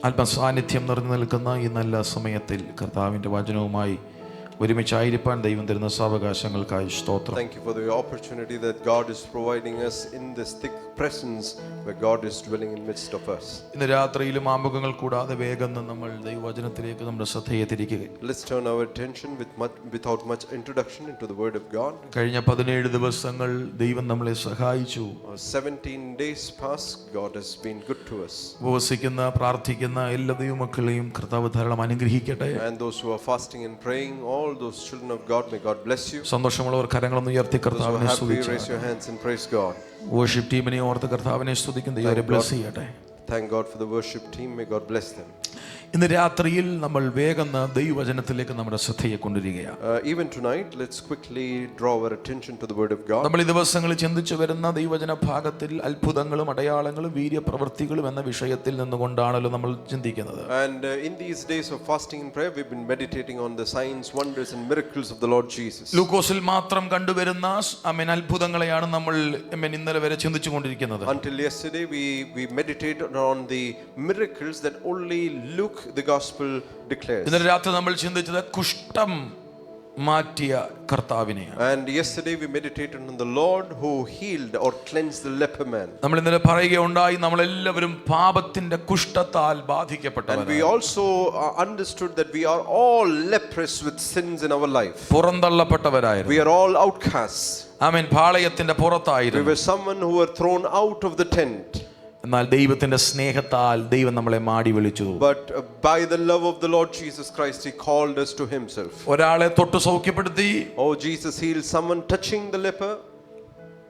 ആത്മസാന്നിധ്യം നിറഞ്ഞു നിൽക്കുന്ന ഈ നല്ല സമയത്തിൽ കർത്താവിൻ്റെ വചനവുമായി ഒരുമിച്ചായിരിക്കാൻ ദൈവം തരുന്ന സാവകാശങ്ങൾക്കായി സ്തോത്രം. Thank you for the opportunity that God is providing us in this thick presence where God is dwelling in midst of us. ഇന്ന് രാത്രിയിലും ആമുഖങ്ങൾ കൂടാതെ വേഗം നമ്മൾ ദൈവവചനത്തിലേക്ക് നമ്മുടെ ശ്രദ്ധയെ തിരിക്കുക. Let's turn our attention without much introduction into the word of God. കഴിഞ്ഞ 17 ദിവസങ്ങൾ ദൈവം നമ്മളെ സഹായിച്ചു. 17 days past God has been good to us. ഉപവസിക്കുന്ന പ്രാർത്ഥിക്കുന്ന എല്ലാ ദൈവമക്കളെയും കർത്താവ് ധാരാളം അനുഗ്രഹിക്കട്ടെ. And those who are fasting and praying, all those children of God, may God bless you. സന്തോഷമുള്ളവർ കരങ്ങളൊന്ന് ഉയർത്തി കർത്താവിനെ സ്തുതിക്കുക. Raise your hands and praise God. worship ടീമിനെ ഓർത്ത് കർത്താവിനെ സ്തുതിക്കുന്ന ദൈവം ബ്ലെസ് ചെയ്യട്ടെ. Thank God for the worship team. May God bless them. ഇന്ന് രാത്രിയിൽ നമ്മൾ വേഗം ദൈവവചനത്തിലേക്ക് നമ്മുടെ ശ്രദ്ധയെ കൊണ്ടുവരികയാണ്. Even tonight, let's quickly draw our attention to the word of God. നമ്മൾ ഈ ദിവസങ്ങളിൽ ചിന്തിച്ചു വരുന്ന ദൈവവചന ഭാഗത്തിൽ അത്ഭുതങ്ങളും അടയാളങ്ങളും വീര്യപ്രവൃത്തികളും എന്ന വിഷയത്തിൽ നിന്നുകൊണ്ടാണല്ലോ നമ്മൾ ചിന്തിക്കുന്നത്. And in these days of fasting and prayer, we've been meditating on the signs, wonders and miracles of the Lord Jesus. ലൂക്കോസിൽ മാത്രം കണ്ടുവരുന്ന അത്ഭുതങ്ങളെയാണ് നമ്മൾ ഇന്നലെ വരെ ചിന്തിച്ചുകൊണ്ടിരിക്കുന്നത്. Until yesterday, we meditated on the miracles that only Luke the gospel declares. ഇന്നലെ രാത്രി നമ്മൾ ചിന്തിച്ചത് കുഷ്ഠം മാറ്റിയ കർത്താവിനെയാണ്. And yesterday we meditated on the Lord who healed or cleansed the leper man. നമ്മൾ ഇന്നലെ പറയുകയുണ്ടായി നമ്മളെല്ലാവരും പാപത്തിന്റെ കുഷ്ഠത്താൽ ബാധിക്കപ്പെട്ടവരാണ്. And we also understood that we are all leprous with sins in our life. പുറന്തള്ളപ്പെട്ടവരായിരുന്നു. We are all outcasts. ആമേൻ. പാളയത്തിന്റെ പുറത്തായിരുന്നു. We were someone who were thrown out of the tent. എന്നാൽ ദൈവത്തിന്റെ സ്നേഹത്താൽ ദൈവം നമ്മളെ മാടി വിളിച്ചു. But by the love of the Lord Jesus Christ, he called us to himself. ഒരാളെ തൊട്ട് സൗഖ്യപ്പെടുത്തി. Oh, Jesus healed someone touching the leper.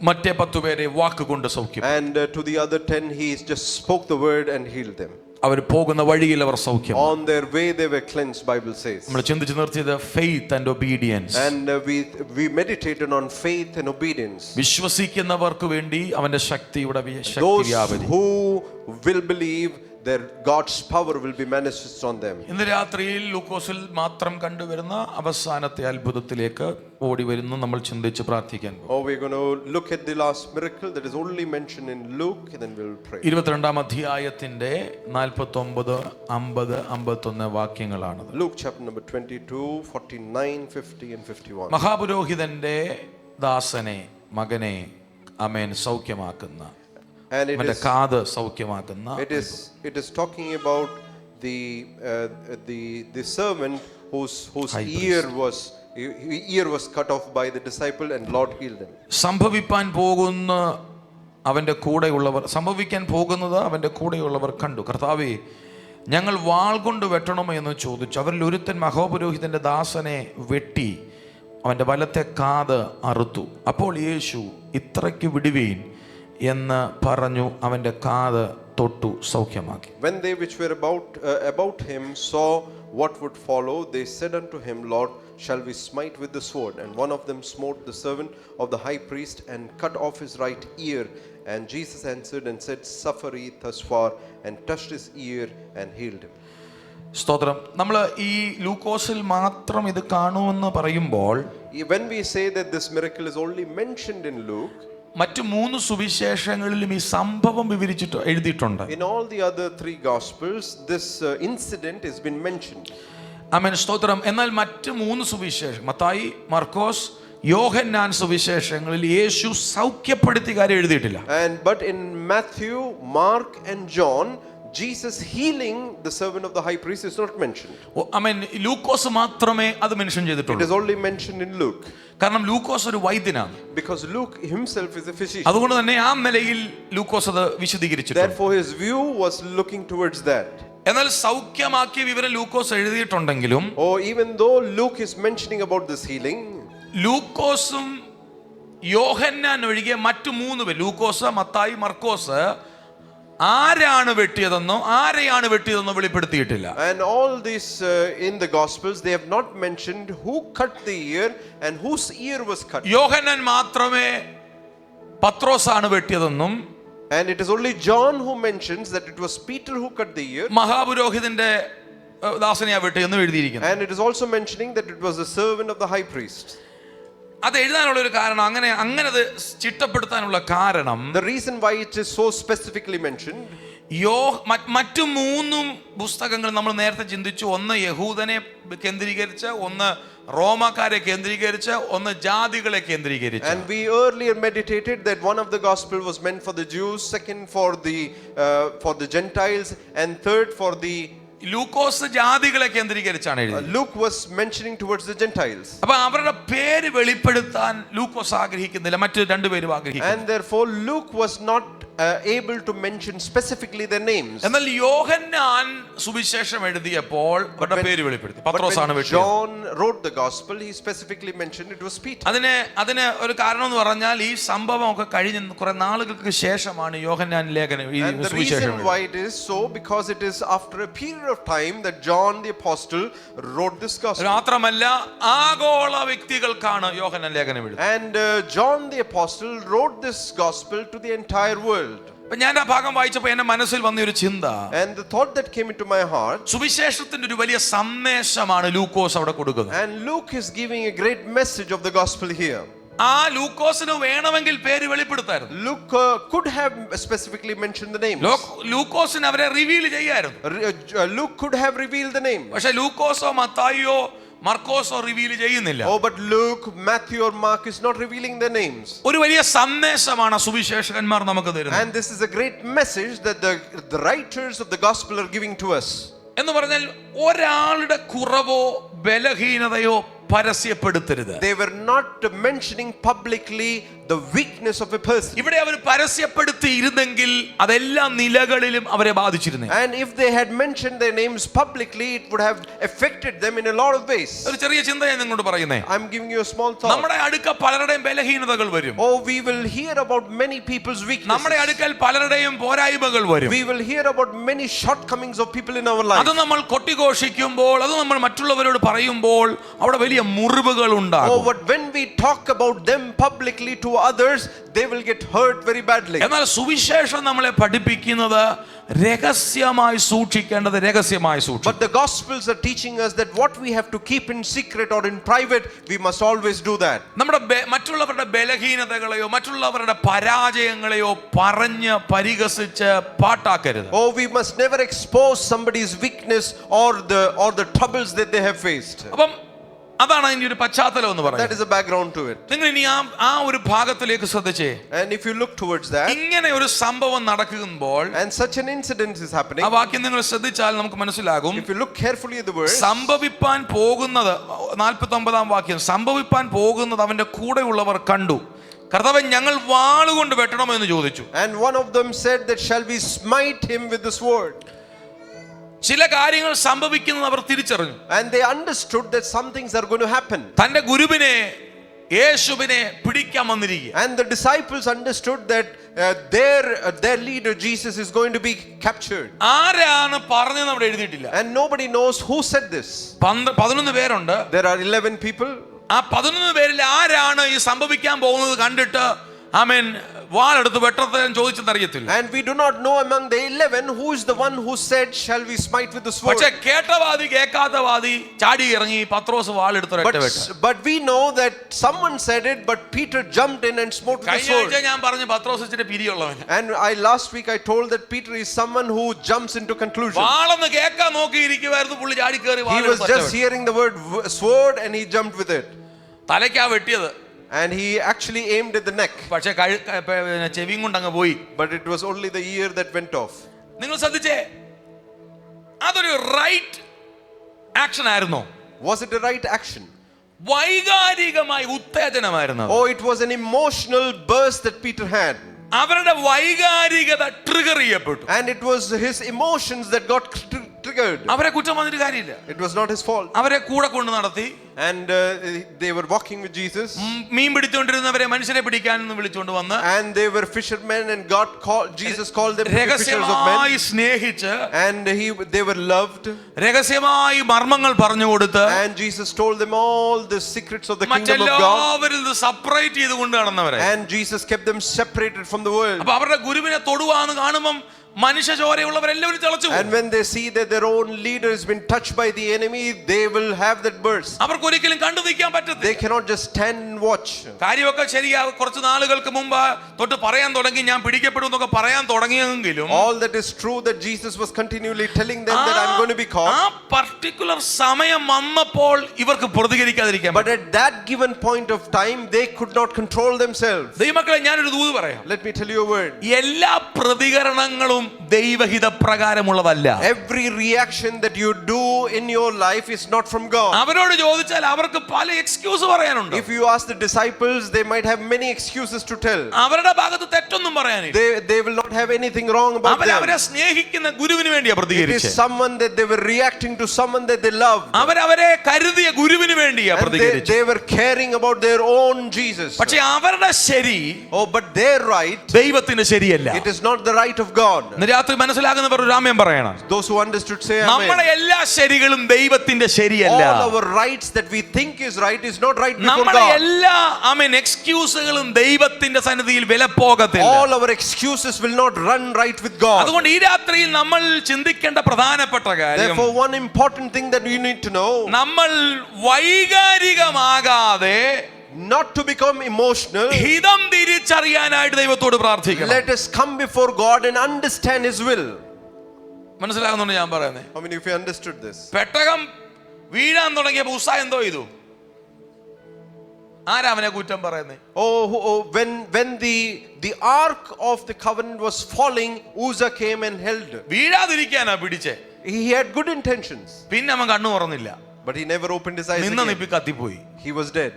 മറ്റേ 10 പേരെ വാക്കുകൊണ്ട് സൗഖ്യപ്പെടുത്തി. And to the other 10 he just spoke the word and healed them. അവർ പോകുന്ന വഴിയിൽ അവർ സൗഖ്യം. On their way they were cleansed, Bible says. നമ്മൾ ചിന്തിച്ചു നിർത്തിയത് faith and obedience. And we meditated on faith and obedience. വിശ്വസിക്കുന്നവർക്ക് വേണ്ടി അവന്റെ ശക്തിയുടെ ശക്തി Those വ്യാപരി. who will believe, their God's power will be manifested on them. ഇന്ന് രാത്രിയിൽ ലൂക്കോസിൽ മാത്രം കണ്ടുവരുന്ന അവസാനത്തെ അത്ഭുതത്തിലേക്ക് ഓടി വരുന്നു നമ്മൾ ചിന്തിച്ച് പ്രാർത്ഥിക്കാൻ പോകും. Oh, we're going to look at the last miracle that is only mentioned in Luke, and then we'll pray. 22-ാം അധ്യായത്തിന്റെ 49, 50, 51 വാക്യങ്ങളാണ്. Luke chapter number 22, 49, 50 and 51. മഹാപുരോഹിതന്റെ ദാസനെ മകനെ ആമേൻ സൗഖ്യമാക്കുന്ന, And അവന്റെ കാത് സൗഖ്യമാക്കുന്ന. it is talking about the servant whose ear was cut off by the disciple, and Lord healed him. സംഭവിക്കാൻ പോകുന്നത് അവന്റെ കൂടെയുള്ളവർ കണ്ടു. കർത്താവേ, ഞങ്ങൾ വാൾ കൊണ്ട് വെട്ടണമോ എന്ന് ചോദിച്ചു. അവരിൽ ഒരുത്തൻ മഹാപുരോഹിതന്റെ ദാസനെ വെട്ടി അവന്റെ വലത്തെ കാത് അറുത്തു. അപ്പോൾ യേശു ഇത്രയ്ക്ക് വിടുവീൻ എന്ന് പറഞ്ഞു അവന്റെ കാത് തൊട്ടു സൗഖ്യമാക്കി. When they which were about him saw what would follow, they said unto him, Lord, shall we smite with the sword? And one of them smote the servant of the high priest and cut off his right ear. And Jesus answered and said, suffer ye thus far, and touched his ear and healed him. സ്തോത്രം. നമ്മൾ ഈ ലൂക്കോസിൽ മാത്രം ഇത് കാണുമെന്ന് പറയുമ്പോൾ, when we say that this miracle is only mentioned in Luke, മറ്റു 3 സുവിശേഷങ്ങളിലും ഈ സംഭവം വിവരിച്ചിട്ട് എഴുതിയിട്ടുണ്ട്. in all the other 3 gospels this incident has been mentioned. ആമേൻ. സ്തോത്രം. എന്നാൽ മറ്റു 3 സുവിശേഷം, മത്തായി, മാർക്കോസ്, യോഹന്നാൻ സുവിശേഷങ്ങളിൽ യേശു സൗഖ്യപ്പെടുത്തിയ കാര്യം എഴുതിയിട്ടില്ല. But in Matthew, Mark and John, Jesus healing the servant of the high priest is not mentioned. ആമേൻ. ലൂക്കോസ് മാത്രമേ അത് മെൻഷൻ ചെയ്തിട്ടുള്ളൂ. It is only mentioned in Luke. കാരണം ലൂക്കോസ് ഒരു വൈദ്യനാണ്. Because Luke himself is a physician. അതുകൊണ്ട് തന്നെ ആ നിലയിൽ ലൂക്കോസ് അത് വിശദീകരിച്ചിട്ടുണ്ട്. Therefore his view was looking towards that. എന്നാൽ സൗഖ്യമാക്കിയ വിവരം ലൂക്കോസ് എഴുതിയിട്ടുണ്ടെങ്കിലും, even though Luke is mentioning about this healing, ലൂക്കോസും യോഹന്നാൻ ഒഴികെ മറ്റു 3 പേർ, ലൂക്കോസ്, മത്തായി, മർക്കോസ്, ആരെയാണ് വെട്ടിയതെന്നോ വെളിപ്പെടുത്തിയിട്ടില്ല. And all this in the gospels they have not mentioned who cut the ear and whose ear was cut. യോഹന്നാൻ മാത്രമേ പത്രോസാണ് വെട്ടിയതെന്നും, and it is only John who mentions that it was Peter who cut the ear, മഹാപുരോഹിതന്റെ ദാസനെയാ വെട്ടിയെന്നും എഴുതിയിരിക്കുന്നു. and it is also mentioning that it was the servant of the high priest. അത് എഴുതാനുള്ള ഒരു കാരണം, അങ്ങനെ ചിട്ടപ്പെടുത്താനുള്ള കാരണം, the reason why it is so specifically mentioned, മറ്റു മൂന്നും പുസ്തകങ്ങൾ നമ്മൾ നേരത്തെ ചിന്തിച്ചു. ഒന്ന് യഹൂദനെ കേന്ദ്രീകരിച്ച്, ഒന്ന് റോമാക്കാരെ കേന്ദ്രീകരിച്ച്, ഒന്ന് ജാതികളെ കേന്ദ്രീകരിച്ച്. And we earlier meditated that one of the gospel was meant for the Jews, second for the Gentiles, and third for the ലൂക്കോസ് ജാതികളെ കേന്ദ്രീകരിച്ചാണ് എഴുതിയത്. Luke was mentioning towards the Gentiles. അപ്പൊ അവരുടെ പേര് വെളിപ്പെടുത്താൻ ലൂക്കോസ് ആഗ്രഹിക്കുന്നില്ല, മറ്റു രണ്ടുപേരും ആഗ്രഹിക്കുന്നു. And therefore Luke was not able to mention specifically their names. എന്നാൽ യോഹന്നാൻ സുവിശേഷം എഴുതിയപ്പോൾ അവരുടെ പേര് വെളിപ്പെടുത്തി. പത്രോസാണ് വെട്ടിയത്. John wrote the gospel, he specifically mentioned it was Peter. അതിന് ഒരു കാരണം എന്ന് പറഞ്ഞാൽ ഈ സംഭവം ഒക്കെ കഴിഞ്ഞ കുറെ നാളുകൾക്ക് ശേഷമാണ് യോഹന്നാൻ ലേഖനം ഈ And the സുവിശേഷം. reason why it is so, because it is after a period of time that John the apostle wrote this gospel. മാത്രമല്ല ആഗോള വ്യക്തികൾക്കാണ് യോഹന്നാൻ ലേഖനം എഴുതിയത്. And John the apostle wrote this gospel to the entire world. ഞാൻ ആ ഭാഗം വായിച്ചപ്പോൾ എന്റെ മനസ്സിൽ വന്ന ഒരു ചിന്ത, And the thought that came into my heart, സുവിശേഷത്തിന്റെ ഒരു വലിയ സന്ദേശമാണ് ലൂക്കോസ് അവിടെ കൊടുക്കുന്നത്. and Luke is giving a great message of the gospel here. ആ ലൂക്കോസിന് വേണമെങ്കിൽ പേര് വെളിപ്പെടുത്തായിരുന്നു. Luke could have specifically mentioned the names. ലൂക്കോസിന് അവരെ റിവീൽ ചെയ്യായിരുന്നു. Luke could have revealed the names. പക്ഷെ ലൂക്കോസോ മത്തായിയോ മർക്കോസോ റിവീൽ ചെയ്യുന്നില്ല. Oh, but Luke, Matthew or Mark is not revealing their names. ഒരു വലിയ സന്ദേശമാണ് സുവിശേഷകന്മാർ നമുക്ക് തരുന്നത്. And this is a great message that the writers of the gospel are giving to us. എന്ന് പറഞ്ഞാൽ ഒരാളുടെ കുറവോ ബലഹീനതയോ പരസ്യപ്പെടുത്തരുത്. They were not mentioning publicly the weakness of a person. ഇവിടെ അവർ പരസ്യപ്പെടുത്തിയിരുന്നെങ്കിൽ അതെല്ലാ നിലകളിലും അവരെ ബാധിച്ചിരുന്നു. And if they had mentioned their names publicly, it would have affected them in a lot of ways. ഒരു ചെറിയ ചിന്ത ഞാൻ നിങ്ങളോട് പറയുന്നേ. I'm giving you a small thought. നമ്മുടെ അടുക്ക പലരുടെയും ബലഹീനതകൾ വരും. Oh, we will hear about many people's weaknesses. നമ്മുടെ അടുക്കൽ പലരുടെയും പോരായ്മകൾ വരും. We will hear about many shortcomings of people in our life. അത് നമ്മൾ കൊട്ടിഘോഷിക്കുമ്പോൾ, അത് നമ്മൾ മറ്റുള്ളവരോട് പറയുമ്പോൾ അവിടെ വലിയ മുറിവുകൾ ഉണ്ടാകും. Oh, but when we talk about them publicly to others, they will get hurt very badly. എന്നാൽ സുവിശേഷം നമ്മളെ പഠിപ്പിക്കുന്നത് രഹസ്യമായി സൂക്ഷിക്കേണ്ടത് രഹസ്യമായി സൂക്ഷിക്കണം. But the gospels are teaching us that what we have to keep in secret or in private, we must always do that. നമ്മുടെ മറ്റുള്ളവരുടെ ബലഹീനതകളെയോ മറ്റുള്ളവരുടെ പരാജയങ്ങളെയോ പറഞ്ഞ് പരിഹസിച്ച് പാട്ടാക്കരുത്. Oh, we must never expose somebody's weakness or the troubles that they have faced. അപ്പം അതാണ് അതിന്റെ ഒരു പശ്ചാത്തലം എന്ന് പറയുന്നത്. That is a background to it. നിങ്ങൾ ഇനി ആ ഒരു ഭാഗത്തിലേക്ക് ശ്രദ്ധിച്ചേ. And if you look towards that, ഇങ്ങനെ ഒരു സംഭവം നടക്കുമ്പോൾ, and such an incident is happening, ആ വാക്യം നിങ്ങൾ ശ്രദ്ധിച്ചാൽ നമുക്ക് മനസ്സിലാകും. if you look carefully at the words, സംഭവിപ്പാൻ പോകുന്നത് 49-ാം വാക്യം, സംഭവിപ്പാൻ പോകുന്നത് അവന്റെ കൂടെയുള്ളവർ കണ്ടു. കർത്താവേ, ഞങ്ങൾ വാളുകൊണ്ട് വെട്ടണമോ എന്ന് ചോദിച്ചു. And one of them said that shall we smite him with the sword. ചില കാര്യങ്ങൾ സംഭവിക്കുന്നത് അവർ തിരിച്ചറിഞ്ഞു. And they understood that some things are going to happen. തന്റെ ഗുരുവിനെ യേശുവിനെ പിടിക്കാൻ വന്നിരിക്കുക. And the disciples understood that their leader Jesus is going to be captured. ആരാണ് പറഞ്ഞതെന്ന് അവിടെ എഴുതിയിട്ടില്ല. And nobody knows who said this. 11 പേരുണ്ട്. There are 11 people. ആ 11 പേരിൽ ആരാണ് ഈ സംഭവിക്കാൻ പോകുന്നത് കണ്ടിട്ട് ആമേൻ വാളെടുത്ത് വെട്ടത്തെ ചോദിച്ചെന്ന് അറിയത്തില്ല. And we do not know among the 11 who is the one who said shall we smite with the sword. പക്ഷേ കേട്ടവാദി കേൾക്കാത്തവാദി ചാടി ഇറങ്ങി പത്രോസ് വാളെടുത്ത് ഒറ്റ വെട്ട്. But we know that someone said it, but Peter jumped in and smote with the sword. കഴിഞ്ഞ ഞാൻ പറഞ്ഞു പത്രോസ് ഇച്ചിരി പിരിയുള്ളവൻ. And last week I told that Peter is someone who jumps into conclusion. വാളെന്ന് കേൾക്കാൻ നോക്കിയിരിക്കുവായിരുന്നു, പുള്ളി ചാടി കയറി He was just hearing the word sword and he jumped with it. തലയ്ക്കാ വെട്ടിയത്. And he actually aimed at the neck. പക്ഷേ ചെവിയും കൊണ്ട് അങ്ങ് പോയി. But it was only the ear that went off. നിങ്ങൾ ശ്രദ്ധിച്ചേ, അതൊരു റൈറ്റ് ആക്ഷൻ ആയിരുന്നോ? Was it a right action? വൈകാരികമായ ഉത്തേജനമായിരുന്നു. Oh, it was an emotional burst that Peter had. അവരുടെ വൈകാരികത ട്രിഗർ ചെയ്യപ്പെട്ടു. And it was his emotions that got triggered. അവരെ കുറ്റം വന്നിട്ട് കാര്യമില്ല. It was not his fault. അവരെ കൂടെ കൊണ്ട് നടത്തി. And they were walking with Jesus. മീൻ പിടിച്ചുകൊണ്ടിരുന്നവരെ മനുഷ്യരെ പിടിക്കാൻ വിളിച്ചുകൊണ്ട് വന്ന്. And they were fishermen, and Jesus called them fishers of men. രഹസ്യമായി സ്നേഹിച്ച്. And they were loved. രഹസ്യമായി മർമ്മങ്ങൾ പറഞ്ഞു കൊടുത്ത്. And Jesus told them all the secrets of the kingdom of God. മറ്റെല്ലാവരിൽ നിന്ന് സെപ്പറേറ്റ് ചെയ്തുകൊണ്ട് നടന്നവരെ. And Jesus kept them separated from the world. അപ്പോൾ അവരുടെ ഗുരുവിനെ തൊടുവാന്ന് കാണുമ്പോൾ മനുഷ്യ ചോരയുള്ളവരെല്ലാവരും തിളച്ചു. And when they see that their own leader has been touched by the enemy, they will have that burst. അവർക്ക് ഒരിക്കലും കണ്ടു നിൽക്കാൻ പറ്റത്തില്ല. They cannot just stand and watch. കാര്യമൊക്കെ ശരിയാ. കുറച്ച് നാളുകൾക്ക് മുമ്പ് തൊട്ട് പറയാൻ തുടങ്ങി, ഞാൻ പിടിക്കപ്പെടും എന്നൊക്കെ പറയാൻ തുടങ്ങിയെങ്കിലും All that is true that Jesus was continually telling them that I'm going to be caught. ആ പർട്ടിക്കുലർ സമയം വന്നപ്പോൾ ഇവർക്ക് പ്രതികരിക്കാതിരിക്കാൻ. But at that given point of time, they could not control themselves. ദൈവമക്കളെ, ഞാനൊരു ദൂത് പറയാം. Let me tell you a word. എല്ലാ പ്രതികരണങ്ങളും ദൈവഹിത പ്രകാരമുള്ളതല്ല. Every reaction that you do in your life is not from God. അവരോട് ചോദിച്ചാൽ അവർക്ക് പല എക്സ്ക്യൂസ് പറയാനുണ്ട്. If you ask the disciples, they might have many excuses to tell. അവരുടെ ഭാഗത്ത് തെറ്റൊന്നും പറയാനില്ല. They will not have anything wrong about them. അവരെ സ്നേഹിക്കുന്ന ഗുരുവിന് വേണ്ടിയാ It പ്രതികരിച്ചത്. is someone that they were reacting to, someone that they loved. അവരെ കരുതിയ ഗുരുവിന് വേണ്ടിയാ And പ്രതികരിച്ചത്. they were caring about their own Jesus. പക്ഷേ അവരുടെ ശരി, Oh, but their right, ദൈവത്തിന് ശരിയല്ല. it is not the right of God. ഇന്ന് രാത്രി മനസ്സിലാകുന്നവർ ഒരു ആമേൻ പറയണം. Those who understood say നമ്മുടെ amen. എല്ലാ ശരികളും ദൈവത്തിന്റെ ശരിയല്ല. All our rights that we think is right is not right before നമ്മുടെ God. എല്ലാ എക്സ്ക്യൂസുകളും ദൈവത്തിന്റെ സന്നിധിയിൽ വിലപ്പോകത്തില്ല. All our excuses will not run right with God. അതുകൊണ്ട് ഈ രാത്രിയിൽ നമ്മൾ ചിന്തിക്കേണ്ട പ്രധാനപ്പെട്ട കാര്യം, Therefore, one important thing that you need to know, നമ്മൾ വൈകാരികമാകാതെ not to become emotional. ഹിതം തിരിച്ചറിയാനായിട്ട് ദൈവത്തോട് പ്രാർത്ഥിക്കണം. Let us come before God and understand His will. മനസ്സിലാകുന്നുണ്ട് ഞാൻ പറയുന്നത്? How many of you understood this? പെട്ടകം വീഴാൻ തുടങ്ങിയപ്പോൾ ഉസ്സ എന്തോ ചെയ്തു? ആരാ അവനെ കുറ്റം പറയുന്നത്? When the ark of the covenant was falling, Uzzah came and held. വീഴാതിരിക്കാനാ പിടിച്ചേ. He had good intentions, പിന്നെ അവൻ കണ്ണു തുറന്നില്ല. but he never opened his eyes നിന്ന again. NIPI കത്തിപ്പോയി. He was dead.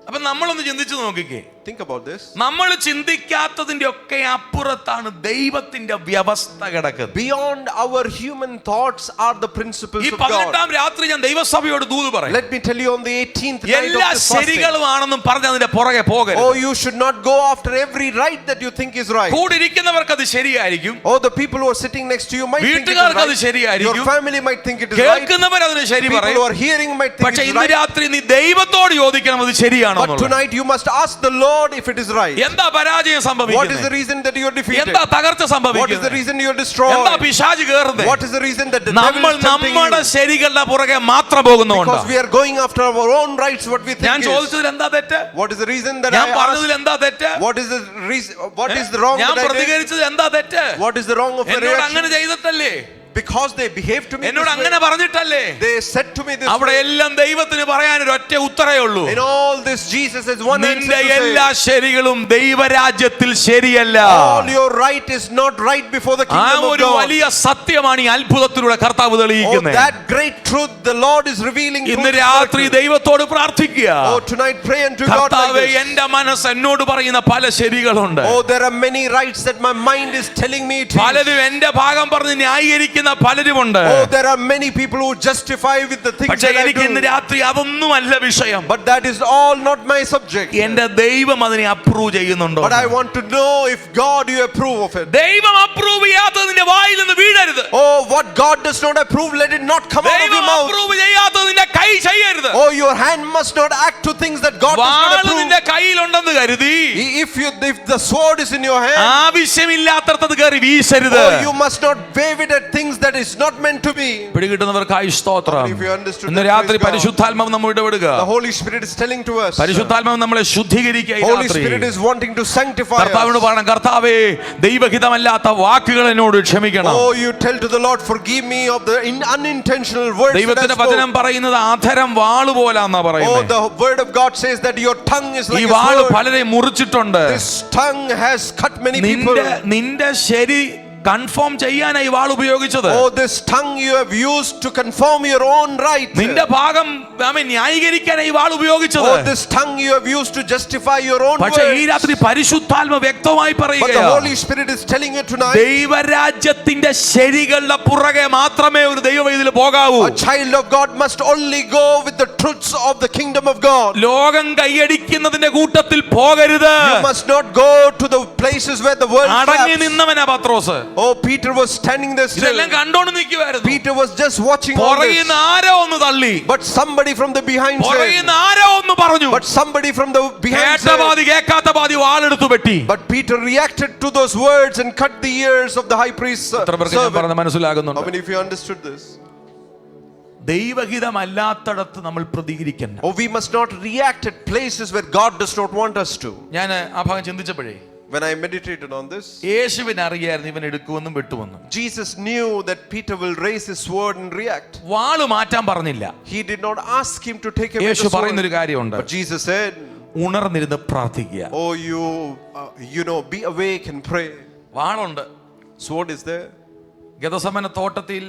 അപ്പൊ നമ്മളൊന്ന് ചിന്തിച്ചു നോക്കിക്കേ. Think about this. നമ്മൾ ചിന്തിക്കാത്തതിന്റെ ഒക്കെ അപ്പുറത്താണ് ദൈവത്തിന്റെ വ്യവസ്ഥ കിടക്കുന്നത്. Beyond our human thoughts are the principles ഈ of God. 18-ാം രാത്രി ഞാൻ ദൈവസഭയോട് ദൂത് പറയും. Let me tell you, on the 18th night of എല്ലാ this fasting, ശരികളുമാണെന്നും പറഞ്ഞ് അതിന്റെ പുറകെ പോകരുത്. oh, you should not go after every right that you think is right. കൂടിരിക്കുന്നവർക്ക് അത് ശരിയായിരിക്കും. Oh, the people who are sitting next to you might think it is വീട്ടുകാർക്ക് അത് right. ശരിയായിരിക്കും. Your family might think it is right. കേൾക്കുന്നവർ അതിന് ശരി People പറയും. who are hearing might think പക്ഷേ it is ഇന്ന് right. രാത്രി നീ ദൈവത്തോട് ചോദിക്കണം അത് ശരിയാണോ But എന്നുള്ളത്. tonight you must ask the Lord if it is right. എന്താ പരാജയം What is the സംഭവിക്കുന്നത്? reason that you are defeated? എന്താ തകർച്ച What is the സംഭവിക്കുന്നത്? reason you are destroyed? എന്താ പിശാച് കേറുന്നത്? What is the reason that the devil നമ്മൾ is tempting നമ്മുടെ you? ശരികളുടെ പുറകെ മാത്രം പോകുന്നതുകൊണ്ട്. Because we are going after our own rights, what we ഞാൻ think is. ചോദിച്ചതിൽ എന്താ തെറ്റ്? What is the reason that ഞാൻ I asked? പറഞ്ഞതിൽ എന്താ തെറ്റ്? What is the reason? What is the wrong ഞാൻ that I did? പ്രതികരിച്ചത് എന്താ തെറ്റ്? What is the wrong of the എന്നോട് അങ്ങനെ reaction? ചെയ്തിട്ടല്ലേ? Because they behaved to me എന്നോട് this അങ്ങനെ way. പറഞ്ഞിട്ടല്ലേ? They said to me this അവിടെ way. എല്ലാം ദൈവത്തിന് പറയാനൊരു ഒറ്റ ഉത്തരേ ഉള്ളൂ. In all this, Jesus has one answer നിന്റെ to എല്ലാ say. ശരികളും ദൈവരാജ്യത്തിൽ ശരിയല്ല. All your right is not right before the ആ kingdom of ഒരു God. വലിയ സത്യമാണ് ഈ അത്ഭുതത്തിലൂടെ കർത്താവ് Oh, തെളിയിക്കുന്നത്. that great truth the Lord is revealing. ഇന്ന് through രാത്രി this miracle. ദൈവത്തോട് പ്രാർത്ഥിക്കുക. Oh, tonight pray unto God like കർത്താവേ, this. എന്റെ മനസ്സ് എന്നോട് പറയുന്ന പല ശരികളുണ്ട്. Oh, there are many rights that my mind is telling me to. പലരും എന്റെ ഭാഗം പറഞ്ഞ് ന്യായീകരിക്കുന്ന പലരുമുണ്ട്. Oh, there are many people who justify with the things പക്ഷേ that I എനിക്ക് ഇന്ന് do. രാത്രി അതൊന്നുമല്ല വിഷയം. But that is all not my subject. എന്റെ ദൈവം അതിനെ അപ്രൂവ് ചെയ്യുന്നുണ്ടോ? But I want to know if God you approve of it. ദൈവം അപ്രൂവ് ചെയ്യാത്തത് നിന്റെ വായിൽ നിന്ന് വീഴരുത്. Oh, what God does not approve, let it not come out of your ദൈവം mouth. അപ്രൂവ് ചെയ്യാത്തത് നിന്റെ കൈ ചെയ്യരുത്. Oh, your hand must not act to things that God does not wall approve. നിന്റെ കയ്യിലുണ്ടെന്ന് കരുതി If the sword is in your hand, ആവശ്യമില്ലാത്തത് കയറി വീശരുത്. oh, you must not wave it at things that is not meant to be. പിടികിട്ടുന്നവർക്കായി സ്തോത്രം. If you understood ഇന്ന് that, രാത്രി praise God. പരിശുദ്ധാത്മാവ് നമ്മോട് ഇടപെടുക. The Holy Spirit is telling to us. പരിശുദ്ധാത്മാവ് നമ്മളെ ശുദ്ധീകരിക്കുക. ഈ Holy രാത്രി Spirit is wanting to sanctify കർത്താവിനോട് us. പറയണം, കർത്താവേ, ദൈവഹിതമല്ലാത്ത വാക്കുകൾ എന്നോട് ക്ഷമിക്കണം. Oh, you tell to the Lord, forgive me of the unintentional words that I ദൈവത്തിന്റെ spoke. വചനം പറയുന്നത് അധരം വാള് പോലാന്നാ Oh, പറയുന്നത്. the word of God says that your tongue is ഈ like a വാള് sword. പലരെ മുറിച്ചിട്ടുണ്ട്. This tongue has cut many people. നിന്റെ ശരി confirm ചെയ്യാനായി വാൾ ഉപയോഗിച്ചത്. Oh, this tongue you have used to confirm your own right. നിന്റെ ഭാഗം ന്യായീകരിക്കാനായി വാൾ ഉപയോഗിച്ചത്. Oh, this tongue you have used to justify your own പക്ഷേ ഈ words. രാത്രി പരിശുദ്ധാത്മ വ്യക്തമായി But the പറയുകയാണ്, Holy Spirit is telling you tonight, ദൈവരാജ്യത്തിന്റെ ശരികളുടെ പുറകെ മാത്രമേ ഒരു ദൈവവേദിയിൽ പോകാവൂ. a child of God must only go with the truths of the kingdom of God. ലോകം കൈയടിക്കുന്നതിന്റെ കൂട്ടത്തിൽ പോകരുത്. You must not go to the places where the world അടങ്ങി claps. നിന്നവനാ Pathros. Oh, Peter was standing there still. ഇതെല്ലാം കണ്ടോണ്ട് നിൽക്കുവായിരുന്നു. Peter was just watching all പുറകിൽ this. നിന്ന് ആരോ ഒന്ന് തള്ളി. But somebody from the behind പുറകിൽ said. നിന്ന് ആരോ ഒന്ന് പറഞ്ഞു. But somebody from the behind കേട്ട said. പാതി കേൾക്കാത്ത പാതി വാളെടുത്തു വെട്ടി. But Peter reacted to those words and cut the ears of the high priest's എത്ര പേർക്ക് ഞാൻ servant. പറഞ്ഞത് മനസ്സിലാകുന്നുണ്ട്? How many of you understood this? ദൈവഹിതമല്ലാത്തടത്ത് നമ്മൾ പ്രതികരിക്കണം. Oh, we must not react at places where God does not want us to. ഞാൻ ആ ഭാഗം ചിന്തിച്ചപ്പോഴേ, When I meditated on this, യേശുവിന് അറിയായിരുന്നു ഇവൻ എടുക്കുമെന്നും വെട്ടുമെന്നും. Jesus knew that Peter will raise his sword and react. വാള് മാറ്റാൻ പറഞ്ഞില്ല. He did not ask him to take away the യേശു പറയുന്ന sword. ഒരു കാര്യമുണ്ട്. But Jesus said, ഉണർന്നിരുന്ന് പ്രാർത്ഥിക്കുക. oh, you know, be awake and pray. വാളുണ്ട്. Sword is there. ഗെത്സമന തോട്ടത്തിൽ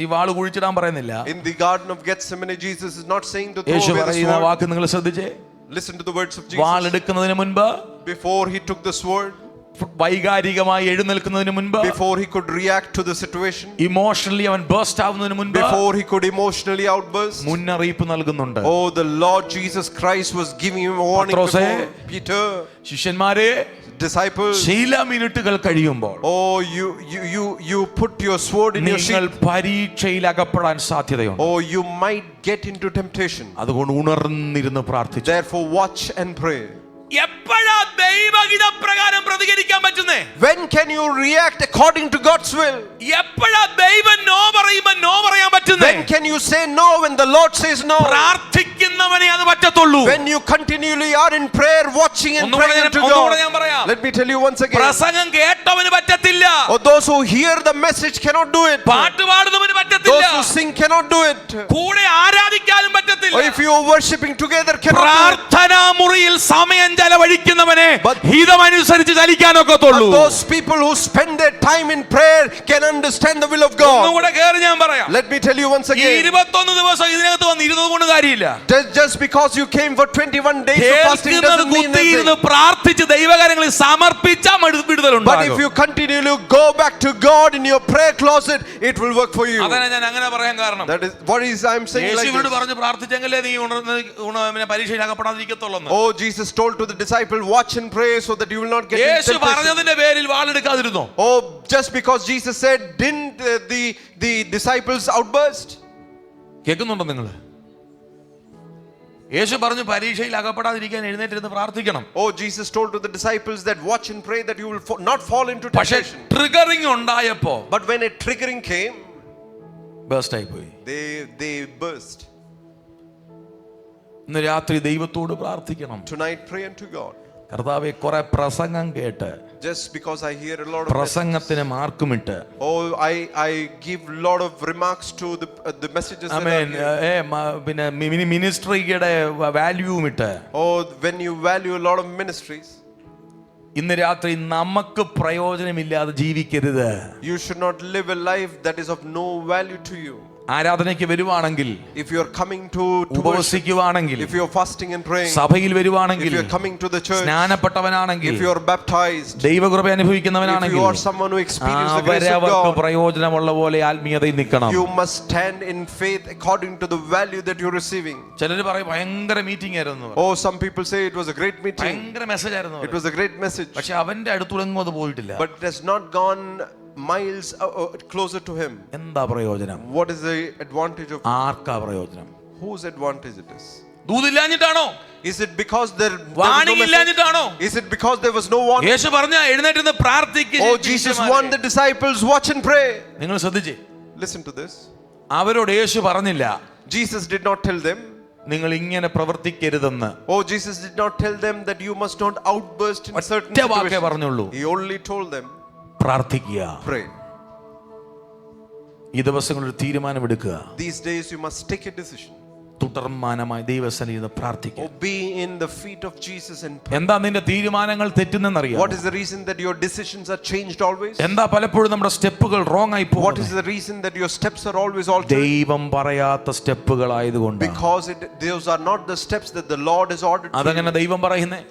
ഈ വാള് കുഴിച്ചിടാൻ പറയുന്നില്ല. In the garden of Gethsemane, Jesus is not saying to throw Yeshu away the പറയുന്ന sword. വാക്ക് നിങ്ങൾ ശ്രദ്ധിച്ചേ. Listen to the words of Jesus. വാൾ എടുക്കുന്നതിന് മുൻപ്, Before he took the sword, വൈകാരികമായി എഴുന്നേൽക്കുന്നതിന് മുൻപ്, before he could react to the situation, emotionally അവൻ burst ആവുന്നതിന് മുൻപ്, before he could emotionally outburst, മുന്നറിയിപ്പ് നൽകുന്നുണ്ട്. oh, the Lord Jesus Christ was giving him a warning പത്രോസേ, before. Peter, ശിഷ്യന്മാരെ, disciples, ചില മിനിറ്റുകൾ കഴിയുമ്പോൾ oh, you put your sword in your നിങ്ങൾ sheath. പരീക്ഷയിൽ അകപ്പെടാൻ സാധ്യതയുണ്ട്. Oh, you might get into temptation. അതുകൊണ്ട് ഉണർന്നിരുന്ന് പ്രാർത്ഥിച്ചു. Therefore, watch and pray. എപ്പോഴാ ദൈവഹിത പ്രകാരം പ്രതികരിക്കാൻ പറ്റുന്നേ? When can you react according to God's will? എപ്പോഴാ ദൈവം നോ പറയുമ്പോൾ നോ പറയാൻ പറ്റുന്നേ? When can you say no when the Lord says no? പ്രാർത്ഥിക്കുന്നവനെ അത് പറ്റത്തുള്ളൂ. When you continually are in prayer, watching and praying unto ഒന്നുകൂടെ ഞാൻ God. പറയാം. Let me tell you once again. പ്രസംഗം കേട്ടവന് പറ്റത്തില്ല. Oh, those who hear the message cannot do it. പാട്ട് പാടുന്നവന് Those പറ്റത്തില്ല. who sing cannot do it. കൂടെ ആരാധിക്കാനും Or പറ്റത്തില്ല. if you are worshiping together, cannot do it. പ്രാർത്ഥനാ മുറിയിൽ സമയം ചെലവഴിക്കുന്നവനെ But- ഹിതമനുസരിച്ച് ചലിക്കാനൊക്കത്തുള്ളൂ. But those people who spend their time in prayer can understand the will of God. ഒന്നുകൂടെ കേറി ഞാൻ പറയാം. Let me tell you once ഈ again. 21 ദിവസം ഇതിനകത്ത് വന്ന് ഇരുന്നത് കൊണ്ട് കാര്യമില്ല. Just because you came for 21 days of fasting കേൾക്കുന്നത് doesn't mean കുത്തിയിരുന്ന് anything. പ്രാർത്ഥിച്ച് ദൈവകാര്യങ്ങളിൽ സമർപ്പിച്ചാൽ But if വിടുതലുണ്ടാകും. you continually go back to God in your prayer closet, it will work for you. അതാണ് ഞാൻ അങ്ങനെ പറയാൻ കാരണം. That is what is I'm saying like യേശുവിനോട് this. പറഞ്ഞു പ്രാർത്ഥിച്ചെങ്കിലേ നീ പരീക്ഷയിൽ അകപ്പെടാതിരിക്കത്തുള്ളൂ. Oh, Jesus told to the disciple, watch and pray so that you will not get in Yeshu temptation. പറഞ്ഞതിന്റെ പേരിൽ വാളെടുക്കാതിരുന്നോ? Oh, just because Jesus said, didn't the disciples outburst? കേൾക്കുന്നുണ്ടോ നിങ്ങൾ? യേശു പറഞ്ഞു പരീക്ഷയിൽ അകപ്പെടാതിരിക്കാൻ എഴുന്നേറ്റിരുന്ന് പ്രാർത്ഥിക്കണം. Oh, Jesus told to the disciples that watch and pray that you will not fall into പക്ഷേ temptation. Triggering ഉണ്ടായപ്പോ But when a triggering came, waste ആയി പോയി. they burst. ഇന്ന് രാത്രി ദൈവത്തോട് പ്രാർത്ഥിക്കണം. Tonight pray unto God. കർത്താവേ, കുറെ പ്രസംഗം കേട്ട് Just because I hear a lot of പ്രസംഗത്തിന് മാർക്കുമിട്ട്, oh, I give a lot of remarks to the messages that are here. പിന്നെ മിനിസ്ട്രിയുടെ വാല്യൂവും ഇട്ട്, Oh, when you value a lot of ministries, ഇന്ന് രാത്രി നമുക്ക് പ്രയോജനമില്ലാതെ ജീവിക്കരുത്. you should not live a life that is of no value to you. ആരാധനയ്ക്ക് വരുവാണെങ്കിൽ, If you are coming to worship, ഉപവസിക്കുവാണെങ്കിൽ, if you are fasting and praying, സഭയിൽ if വരുവാണെങ്കിൽ, you are coming to the church, സ്നാനപ്പെട്ടവനാണെങ്കിൽ, if you are baptized, ദൈവകൃപ if അനുഭവിക്കുന്നവനാണെങ്കിൽ, you are someone who experiences the grace of അവരവർക്ക് God, പ്രയോജനമുള്ള പോലെ ആത്മീയതയിൽ നിൽക്കണം. you must stand in faith according to the value that you're receiving. ചിലർ പറയും ഭയങ്കര meeting ആയിരുന്നു, Oh, some people say it was a great meeting, ഭയങ്കര message ആയിരുന്നു, it was a great message, പക്ഷെ അവന്റെ അടുത്തുളെങ്ങും അത് പോയിട്ടില്ല. but it has not gone miles closer to him. എന്താ പ്രയോജനം? What is the advantage of ആർക്കാ പ്രയോജനം? whose advantage it is? ദൂതില്ലാഞ്ഞിട്ടാണോ? Is it because there was no warning message? ഇല്ലാഞ്ഞിട്ടാണോ? Is it because there was no warning? യേശു പറഞ്ഞ എഴുന്നേറ്റ് പ്രാർത്ഥിക്കുക. Oh, Jesus warned the disciples, watch and pray. നിങ്ങൾ ശ്രദ്ധിച്ചേ, Listen to this. അവരോട് യേശു പറഞ്ഞില്ല Jesus did not tell them. നിങ്ങൾ ഇങ്ങനെ പ്രവർത്തിക്കരുതെന്ന്. Oh, Jesus did not tell them that you must not outburst in certain ഒറ്റ വാക്കേ situations. പറഞ്ഞുള്ളൂ, He only told them, പ്രാർത്ഥിക്കുക. pray. ഈ ദിവസങ്ങളിൽ ഒരു തീരുമാനമെടുക്കുക. These days you must take a decision. തുടർമാനമായി ദൈവസന്നിധിയിൽ പ്രാർത്ഥിക്കുക. Oh, be in the feet of Jesus and pray. എന്താ നിന്റെ തീരുമാനങ്ങൾ തെറ്റുന്നെന്നറിയാം? What is the reason that your decisions are changed always? എന്താ പലപ്പോഴും നമ്മുടെ സ്റ്റെപ്പുകൾ റോങ് ആയി What പോകുന്നത്? is the reason that your steps are always altered? ദൈവം പറയാത്ത സ്റ്റെപ്പുകൾ ആയതുകൊണ്ട്. Because those are not the steps that the Lord has ordered for അതെങ്ങനെ you. ദൈവം പറയുന്നേ?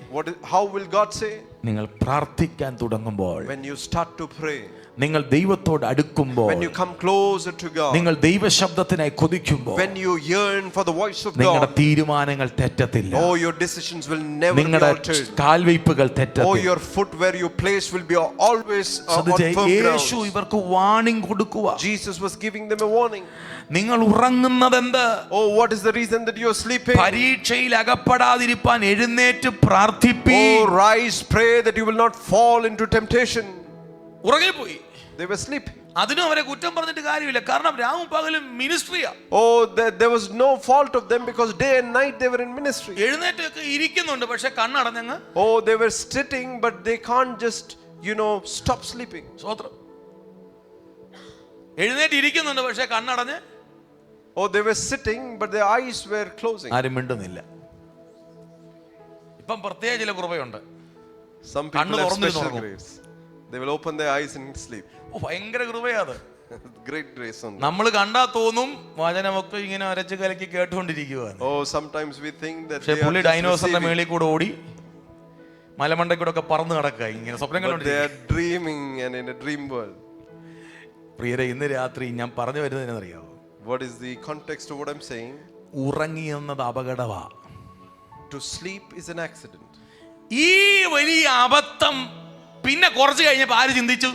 How will God say? നിങ്ങൾ പ്രാർത്ഥിക്കാൻ തുടങ്ങുമ്പോൾ, when you start to pray, നിങ്ങൾ ദൈവത്തോട് അടുക്കുമ്പോൾ, when you come closer to God, നിങ്ങൾ ദൈവശബ്ദത്തിനായി കൊതിക്കുമ്പോൾ, when you yearn for the voice of നിങ്ങളുടെ God, തീരുമാനങ്ങൾ തെറ്റത്തില്ല. oh, your decisions will never be നിങ്ങളുടെ altered. കാൽവയ്പുകൾ Oh, തെറ്റത്തില്ല. your foot where you place will be always on ശ്രദ്ധിച്ചേ, firm യേശു ground. ഇവർക്ക് warning കൊടുക്കുക. Jesus was giving them a warning. നിങ്ങൾ ഉറങ്ങുന്നതെന്ത്? Oh, what is the reason that you are sleeping? പരീക്ഷയിൽ അകപ്പെടാതിരിപ്പാൻ എഴുന്നേറ്റ് പ്രാർത്ഥിപ്പീൻ. Oh, rise, pray that you will not fall into temptation. ഉറങ്ങിപ്പോയി. They were sleeping. അതിനും അവരെ കുറ്റം പറഞ്ഞിട്ട് കാര്യമില്ല. കാരണം രാവും പകലും മിനിസ്ട്രിയാ. Oh, there was no fault of them because day and night they were in ministry. എഴുന്നേറ്റൊക്കെ ഇരിക്കുന്നുണ്ട്, പക്ഷെ കണ്ണടഞ്ഞങ്ങ്. Oh, they were sitting, but they can't just, stop sleeping. സ്വോത്രം. എഴുന്നേറ്റ് ഇരിക്കുന്നുണ്ട്, പക്ഷെ കണ്ണടഞ്ഞ്. Oh, they were sitting, but their eyes were closing. ആരും മിണ്ടുന്നില്ല. ഇപ്പം പ്രത്യേക ചില കൃപയുണ്ട്. Some people have special grace. They will open their eyes and sleep. ഭയങ്കര കൃപയാത്. Great grace on them. നമ്മൾ കണ്ടാ തോന്നും വചനമൊക്കെ ഇങ്ങനെ അരച്ച് കലക്കി കേട്ടുകൊണ്ടിരിക്കുകയാണ്. Oh, sometimes we think that പക്ഷെ പുള്ളി ഡൈനോസറിന്റെ മേളിൽ കൂടെ ഓടി മലമണ്ടയിൽ കൂടെ ഒക്കെ പറന്ന് നടക്കുക, ഇങ്ങനെ സ്വപ്നം they കണ്ടുകൊണ്ടിരിക്കുക. are dreaming and in a dream world. പ്രിയരെ, ഇന്ന് രാത്രി ഞാൻ പറഞ്ഞു വരുന്നതിനറിയാവോ? What is the context of what I'm saying? ഉറങ്ങി എന്നത് അപകടവാ. To sleep is an accident. ഈ വലിയ അബദ്ധം പിന്നെ കുറച്ച് കഴിഞ്ഞപ്പോൾ ആര് ചിന്തിച്ചു?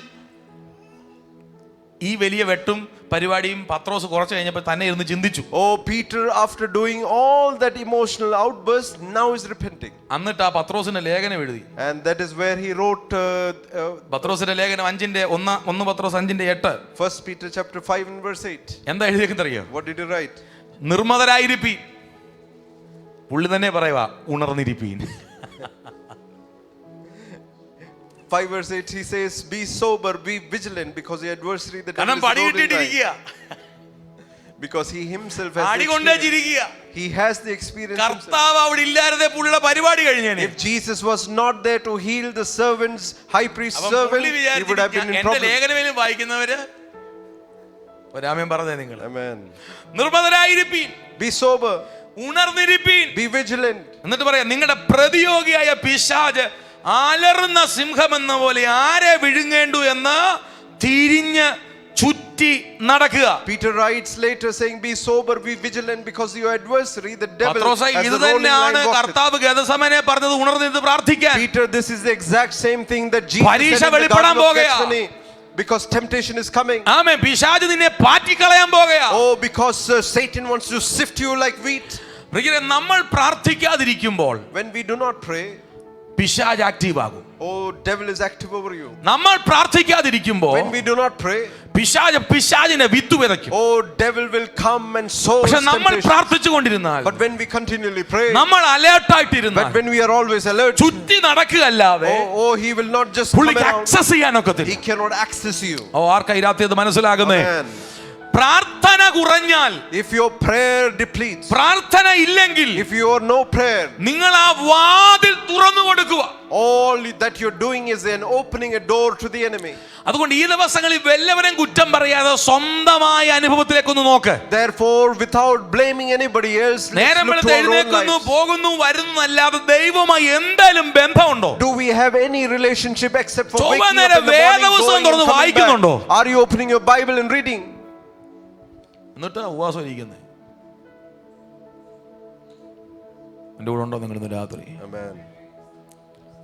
ഈ വലിയ വെട്ടും പരിപാടിയും പത്രോസ് കുറച്ച് കഴിഞ്ഞപ്പോൾ തന്നെ ഇരുന്ന് ചിന്തിച്ചു. Oh, Peter, after doing all that emotional outburst, now is repenting. എന്നിട്ട് ആ പത്രോസിന്റെ ലേഖനം എഴുതി. And that is where he wrote പത്രോസിന്റെ ലേഖനം 1 പത്രോസ് 5:8. 1 Peter chapter 5 and verse 8. എന്താ എഴുതിയെന്നറിയോ? What did he write? നിർമ്മതരായിരിപ്പീൻ. പുള്ളി തന്നെ പറയുവാ, ഉണർന്നിരിപ്പീൻ. 5 verse 8 he says, be sober, be vigilant, because the adversary that കാരണം പടി കിട്ടിയിട്ടിരിക്കുക. because he himself has അടി കൊണ്ടേച്ചിരിക്കുക. he has the experience himself. കർത്താവ് അവിടെ ഇല്ലാതെ പുള്ളിയുടെ പരിപാടി കഴിഞ്ഞേനെ. If Jesus was not there to heal the servants, high priest servant, he would have been in എന്റെ trouble. ലേഖനമേലും വായിക്കുന്നവര് ഒരാമേൻ പറഞ്ഞേ നിങ്ങൾ. Amen. നിർമ്മതരായിരിപ്പീൻ, Be sober, ഉണർന്നിരിപ്പീൻ. be vigilant. എന്നിട്ട് പറയാം, നിങ്ങളുടെ പ്രതിയോഗിയായ പിശാച് അലറുന്ന സിംഹമെന്ന പോലെ ആരെ വിഴുങ്ങേണ്ടു എന്ന് തിരിഞ്ഞ് ചുറ്റി നടക്കുക. Peter writes later saying, be sober, be vigilant, because your adversary, the devil, പത്രോസേ, as ഇത് a rolling തന്നെയാണ് lion walketh. കർത്താവ് ഗെത്സമനെ പറഞ്ഞത്, ഉണർന്നിരുന്ന് പ്രാർത്ഥിക്കാൻ. Peter, this is the exact same thing that Jesus പരീക്ഷ said in the വെളിപ്പെടാൻ Garden of പോകുകയാ. Gethsemane, because temptation is coming. ആമേൻ. പിശാച് നിന്നെ പാറ്റിക്കളയാൻ പോകുകയാ. Oh, because Satan wants to sift you like wheat. പ്രിയരെ, നമ്മൾ പ്രാർത്ഥിക്കാതിരിക്കുമ്പോൾ When we do not pray, പിശാച് active ആകും. oh, devil is active over you. നമ്മൾ പ്രാർത്ഥിക്കാതിരിക്കുമ്പോൾ When we do not pray, പിശാചിനെ വിത്ത് വിതയ്ക്കും. oh, devil will come and sow പക്ഷെ നമ്മൾ temptation. പ്രാർത്ഥിച്ചുകൊണ്ടിരുന്നാൽ, But when we continually pray, നമ്മൾ അലേർട്ടായിട്ടിരുന്നാൽ, but when we are always alert, ചുറ്റി നടക്കുകയല്ലാതെ oh, he will not just come പുള്ളിക്ക് around. Access ചെയ്യാനൊക്കത്തില്ല. He cannot access you. ആർക്കൈരാത്തിയത് മനസ്സിലാകുന്നേ? Amen. പ്രാർത്ഥന കുറഞ്ഞാൽ, If your prayer depletes, പ്രാർത്ഥന ഇല്ലെങ്കിൽ, if you are no prayer, നിങ്ങൾ ആ വാതിൽ തുറന്നു കൊടുക്കുക. all that you're doing is an opening a door to the enemy. അതുകൊണ്ട് ഈ ദിവസങ്ങളിൽ വല്ലവരെയും കുറ്റം പറയാതെ സ്വന്തമായ അനുഭവത്തിലേക്കൊന്ന് നോക്ക്. Therefore, without blaming anybody else, let's നേരം look വെളുത്ത് to our own എഴുന്നേൽക്കുന്നു, lives. പോകുന്നു, വരുന്നു അല്ലാതെ ദൈവവുമായി എന്തായാലും ബന്ധമുണ്ടോ? Do we have any relationship except for ചൊവ്വ waking up നേരം in the morning, വേദപുസ്തകം going and തുറന്ന് coming വായിക്കുന്നുണ്ടോ? back? Are you opening your Bible and reading? എന്നിട്ട് ഉപവാസം ഇരിക്കുന്നത്. എൻ്റെ കൂടെ ഉണ്ടോ നിങ്ങൾ ഇന്ന് രാത്രി? Amen.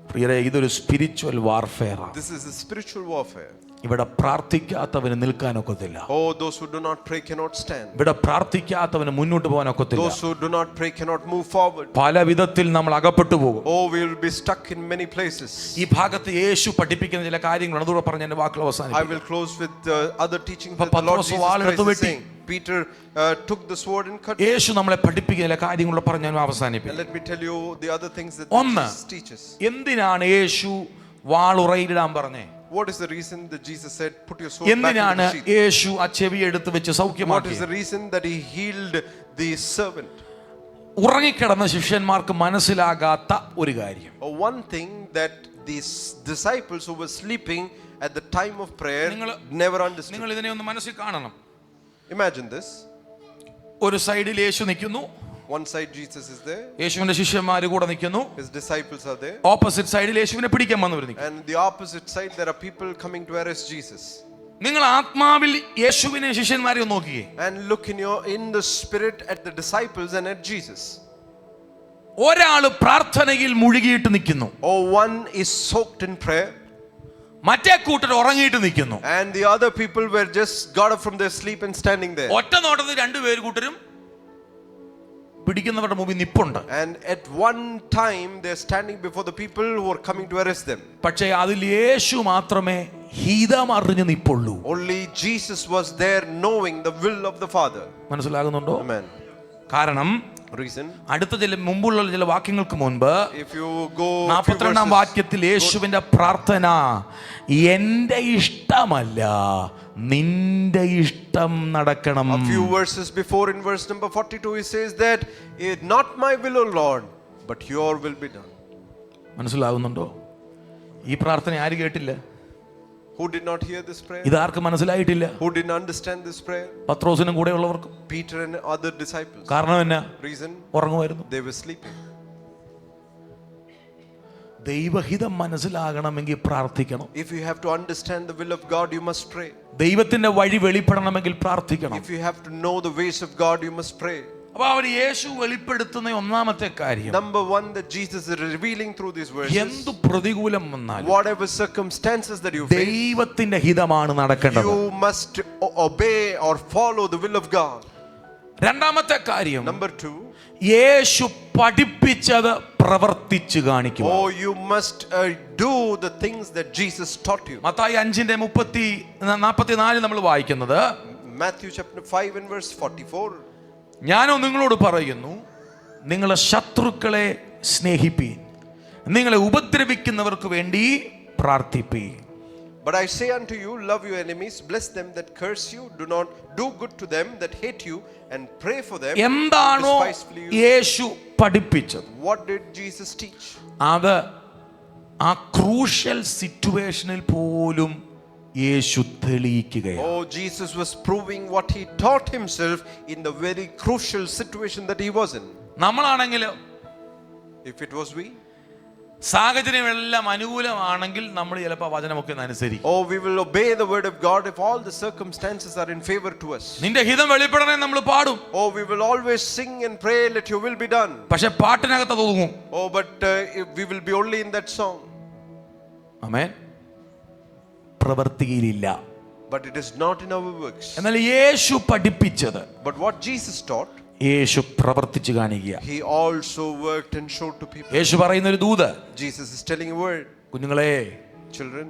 പ്രിയരെ, ഇതൊരു സ്പിരിച്വൽ വാർഫെയർ ആണ്. This is a spiritual warfare. ഇവിടെ പ്രാർത്ഥിക്കാത്തവന് നിൽക്കാനൊക്കത്തില്ല. Oh, those who do not pray cannot stand. ഇവിടെ പ്രാർത്ഥിക്കാത്തവന് മുന്നോട്ട് പോകാനൊക്കത്തില്ല. Those who do not pray cannot move forward. പല വിധത്തിൽ നമ്മൾ അകപ്പെട്ടു പോകും. Oh, we will be stuck in many places. ഈ ഭാഗത്ത് യേശു പഠിപ്പിക്കുന്ന ചില കാര്യങ്ങളാണ്. അതുകൂടെ പറഞ്ഞ് എൻ്റെ വാക്കുകൾ I അവസാനിപ്പിക്കാം. will close with other teachings that the Pathros Lord Jesus വാളെടുത്ത് Christ is വെട്ടി. saying. Peter took the sword and cut. യേശു നമ്മളെ പഠിപ്പിക്കുന്ന ചില കാര്യങ്ങൾ പറഞ്ഞ് ഞാൻ And അവസാനിപ്പിക്കാം. let me tell you the other things that ഒന്ന്, Jesus teaches. എന്തിനാണ് യേശു വാളുറയിലിടാൻ പറഞ്ഞേ? What is the reason that Jesus said, put your sword back എന്തിനാണ് in the sheath? യേശു ആ ചെവി എടുത്ത് വെച്ച് What സൗഖ്യമാക്കി? is the reason that he healed the servant? ഉറങ്ങിക്കിടന്ന ശിഷ്യന്മാർക്ക് മനസ്സിലാകാത്ത ഒരു കാര്യം. One thing that these disciples who were sleeping at the time of prayer never understood. നിങ്ങൾ ഇതിനെ ഒന്ന് മനസ്സിൽ കാണണം. Imagine this. ഒരു സൈഡിൽ യേശു നിൽക്കുന്നു, One side Jesus is there, യേശുവിന്റെ ശിഷ്യന്മാര് കൂടെ നിൽക്കുന്നു. his disciples are there, opposite സൈഡിൽ യേശുവിനെ പിടിക്കാൻ വന്നവർ നിൽക്കുന്നു. and the opposite side there are people coming to arrest Jesus. നിങ്ങൾ ആത്മാവിൽ യേശുവിനെ ശിഷ്യന്മാരെ ഒന്ന് നോക്കിയേ. And look in the spirit at the disciples and at Jesus. ഒരാള് പ്രാർത്ഥനയിൽ മുഴുകിയിട്ട് നിൽക്കുന്നു. Oh, one is soaked in prayer, മറ്റേ കൂട്ടർ ഉറങ്ങിയിട്ട് നിൽക്കുന്നു. and the other people were just got up from their sleep and standing there. ഒറ്റ നോട്ടത്തിൽ രണ്ടുപേര് കൂട്ടരും പിടിക്കുന്നവരുടെ മുമ്പിൽ നിപ്പുണ്ട്. And at one time they're standing before the people who are coming to arrest them. പക്ഷേ അതിൽ യേശു മാത്രമേ ഹിതം അറിഞ്ഞു നിപ്പുള്ളൂ. Only Jesus was there knowing the will of the Father. മനസ്സിലാകുന്നുണ്ടോ? Amen. കാരണം Reason, അടുത്ത മുമ്പുള്ള ചില വാക്യങ്ങൾക്ക് മുൻപ് if you go 42-ാം വാക്യത്തിൽ യേശുവിന്റെ പ്രാർത്ഥന എന്റെ ഇഷ്ടമല്ല നിന്റെ ഇഷ്ടം നടക്കണം. a few verses before, in verse number 42, he says that not my will, O Lord, but your will be done. മനസ്സിലാകുന്നുണ്ടോ? ഈ പ്രാർത്ഥന ആര് കേട്ടില്ല? Who did not hear this prayer? ഇതാർക്ക് മനസ്സിലായിട്ടില്ല? Who didn't understand this prayer? പത്രോസിനും കൂടെ ഉള്ളവർക്കും. Peter and other disciples. കാരണം എന്നാ? Reason, ഉറങ്ങുമായിരുന്നു. they were sleeping. ദൈവഹിതം മനസ്സിലാകണമെങ്കിൽ പ്രാർത്ഥിക്കണം. If you have to understand the will of God, you must pray. ദൈവത്തിന്റെ വഴി വെളിപ്പെടണമെങ്കിൽ പ്രാർത്ഥിക്കണം. If you have to know the ways of God, you must pray. അപ്പോൾ അവർ യേശു വെളിപ്പെടുത്തുന്ന ഒന്നാമത്തെ കാര്യം, Number one, that Jesus is revealing through these verses, എന്തു പ്രതികൂലം വന്നാലും whatever circumstances that you face, ദൈവത്തിന്റെ ഹിതമാണ് നടക്കേണ്ടത്. you must obey or follow the will of God. രണ്ടാമത്തെ കാര്യം, Number two, യേശു പഠിപ്പിച്ചത് പ്രവർത്തിച്ചു കാണിക്കുക. oh, you must do the things that Jesus taught you. Mathai 5:44 നമ്മൾ വായിക്കുന്നത്, Matthew chapter 5 and verse 44. ഞാനോ നിങ്ങളോട് പറയുന്നു, നിങ്ങളെ ശത്രുക്കളെ സ്നേഹിപ്പീൻ, നിങ്ങളെ ഉപദ്രവിക്കുന്നവർക്ക് വേണ്ടി പ്രാർത്ഥിപ്പീൻ. But I say unto you, love your enemies, bless them that curse you, do not do good to them that hate you, and pray for them who എന്താണോ despisefully use you. യേശു പഠിപ്പിച്ചത്, What did Jesus teach? അത് ആ crucial സിറ്റുവേഷനിൽ പോലും യേശു തെളിയിക്കുകയാണ്. Oh, Jesus was proving what he taught himself in the very crucial situation that he was in. നമ്മളാണെങ്കിലോ, If it was we, സാഹചര്യം എല്ലാം അനുകൂലമാണെങ്കിൽ നമ്മൾ ചിലപ്പോൾ വചനമൊക്കെ അനുസരിക്കും. oh, we will obey the word of God if all the circumstances are in favor to us. നിന്റെ ഹിതം വെളിപ്പെടണേ നമ്മൾ പാടും. Oh, we will always sing and pray, let your will be done. പക്ഷെ പാട്ടിനകത്ത് ഒതുങ്ങും. Oh, but we will be only in that song. Amen. പ്രവൃത്തിയിലില്ല. But it is not in our works. എന്നാൽ യേശു പഠിപ്പിച്ചത്, But what Jesus taught, യേശു പ്രവർത്തിച്ചു കാണിക്കുക. he also worked and showed to people. യേശു പറയുന്ന ഒരു ദൂത്, Jesus is telling a word, കുഞ്ഞുങ്ങളെ, children,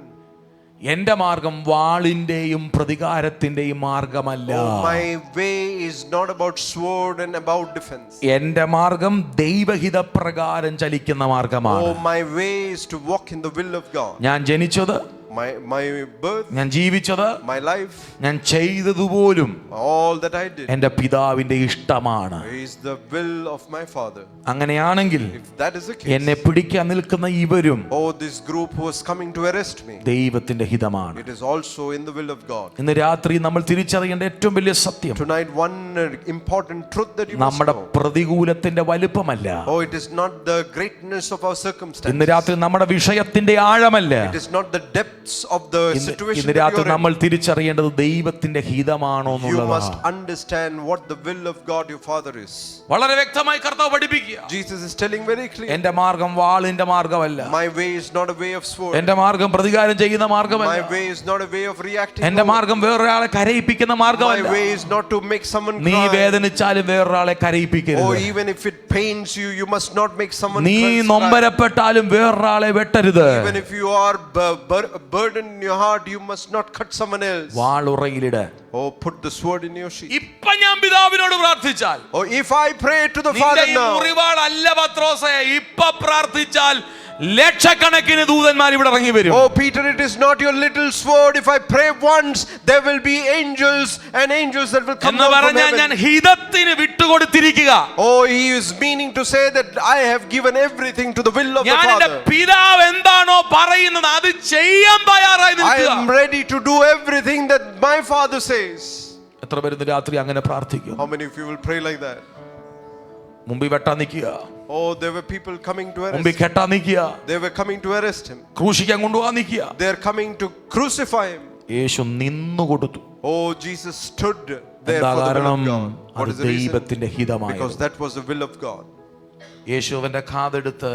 എന്റെ മാർഗം വാളിന്റെയും പ്രതികാരത്തിന്റെയും മാർഗമല്ല. oh, my way is not about sword and about defense. എന്റെ മാർഗം ദൈവഹിത പ്രകാരം ചലിക്കുന്ന മാർഗമാണ്. Oh, my way is to walk in the will of God. ഞാൻ ജനിച്ചത്, My birth, ഞാൻ ജീവിച്ചത്, my life, ഞാൻ ചെയ്തതുപോലും all that I did എന്റെ പിതാവിന്റെ ഇഷ്ടമാണ്. is the will of my Father. അങ്ങനെയാണെങ്കിൽ If that is the case, എന്നെ പിടിക്കാൻ നിൽക്കുന്ന ഇവരും oh, this group who was coming to arrest me, ദൈവത്തിന്റെ ഹിതമാണ്. it is also in the will of God. ഇന്ന് രാത്രി നമ്മൾ തിരിച്ചറിയേണ്ട ഏറ്റവും വലിയ സത്യം, Tonight, one important truth that you must നമ്മുടെ know. പ്രതികൂലത്തിന്റെ വലുപ്പമല്ല. Oh, it is not the greatness of our circumstances. ഇന്ന് രാത്രി നമ്മുടെ വിഷയത്തിന്റെ ആഴമല്ല. It is not the depths of the situation ഇന്ന് that രാത്രി you are in. നമ്മൾ തിരിച്ചറിയേണ്ടത് ദൈവത്തിന്റെ ഹിതമാണോ You must എന്നുള്ളതാണ്. understand what the will of God your Father is. വളരെ വ്യക്തമായി കർത്താവ് പഠിപ്പിക്കുക, Jesus is telling very clearly, എന്റെ മാർഗം വാളിന്റെ മാർഗമല്ല. my way is not a way of sword. എന്റെ മാർഗം പ്രതികാരം ചെയ്യുന്ന മാർഗമല്ല. My way is not a way of reacting. എന്റെ മാർഗം വേറൊരാളെ കരയിപ്പിക്കുന്ന My മാർഗമല്ല. way is not to make someone നീ cry. വേദനിച്ചാലും വേറൊരാളെ Oh, കരയിപ്പിക്കരുത്. even if it pains you, you must not make someone നീ cry. നൊമ്പരപ്പെട്ടാലും വേറൊരാളെ വെട്ടരുത്. Even if you are burdened in your heart, you must not cut someone else. വാളുറയിലിട്. Oh, put the sword in your sheath. ഇപ്പൊ ഞാൻ പിതാവിനോട് പ്രാർത്ഥിച്ചാൽ, Oh, if I pray to the നിന്റെ Father ഈ now, മുറിവാളല്ല പത്രോസേ, ഇപ്പൊ പ്രാർത്ഥിച്ചാൽ ലക്ഷക്കണക്കിന് ദൂതന്മാർ ഇവിടെ ഇറങ്ങി വരും. oh Peter, it is not your little sword. If I pray once, there will be angels and angels that will come എന്ന് down from പറഞ്ഞാൽ ഞാൻ heaven. ഹിതത്തിന് വിട്ടുകൊടുത്തിരിക്കുക. Oh, he is meaning to say that I have given everything to the will of the ഞാൻ എന്റെ Father. പിതാവ് എന്താണോ പറയുന്നത് അത് ചെയ്യാൻ തയ്യാറായി I നിൽക്കുക. am ready to do everything that my Father says. എത്ര പേര് ഇന്ന് രാത്രി അങ്ങനെ പ്രാർത്ഥിക്കും? How many of you will pray like that? മുമ്പിൽ വെട്ടാൻ നിൽക്കുക, Oh, there were people coming to arrest മുമ്പിൽ him. കെട്ടാൻ നിൽക്കുക, They were coming to arrest him. ക്രൂശിക്കാൻ കൊണ്ടുപോകാൻ നിൽക്കുക. They are coming to crucify him. യേശു നിന്നു കൊടുത്തു. Oh, Jesus stood there എന്താ for the will കാരണം? of God. What അത് is the reason? ദൈവത്തിന്റെ ഹിതമായി. Because that was the will of God. യേശു അവന്റെ കാതെടുത്ത്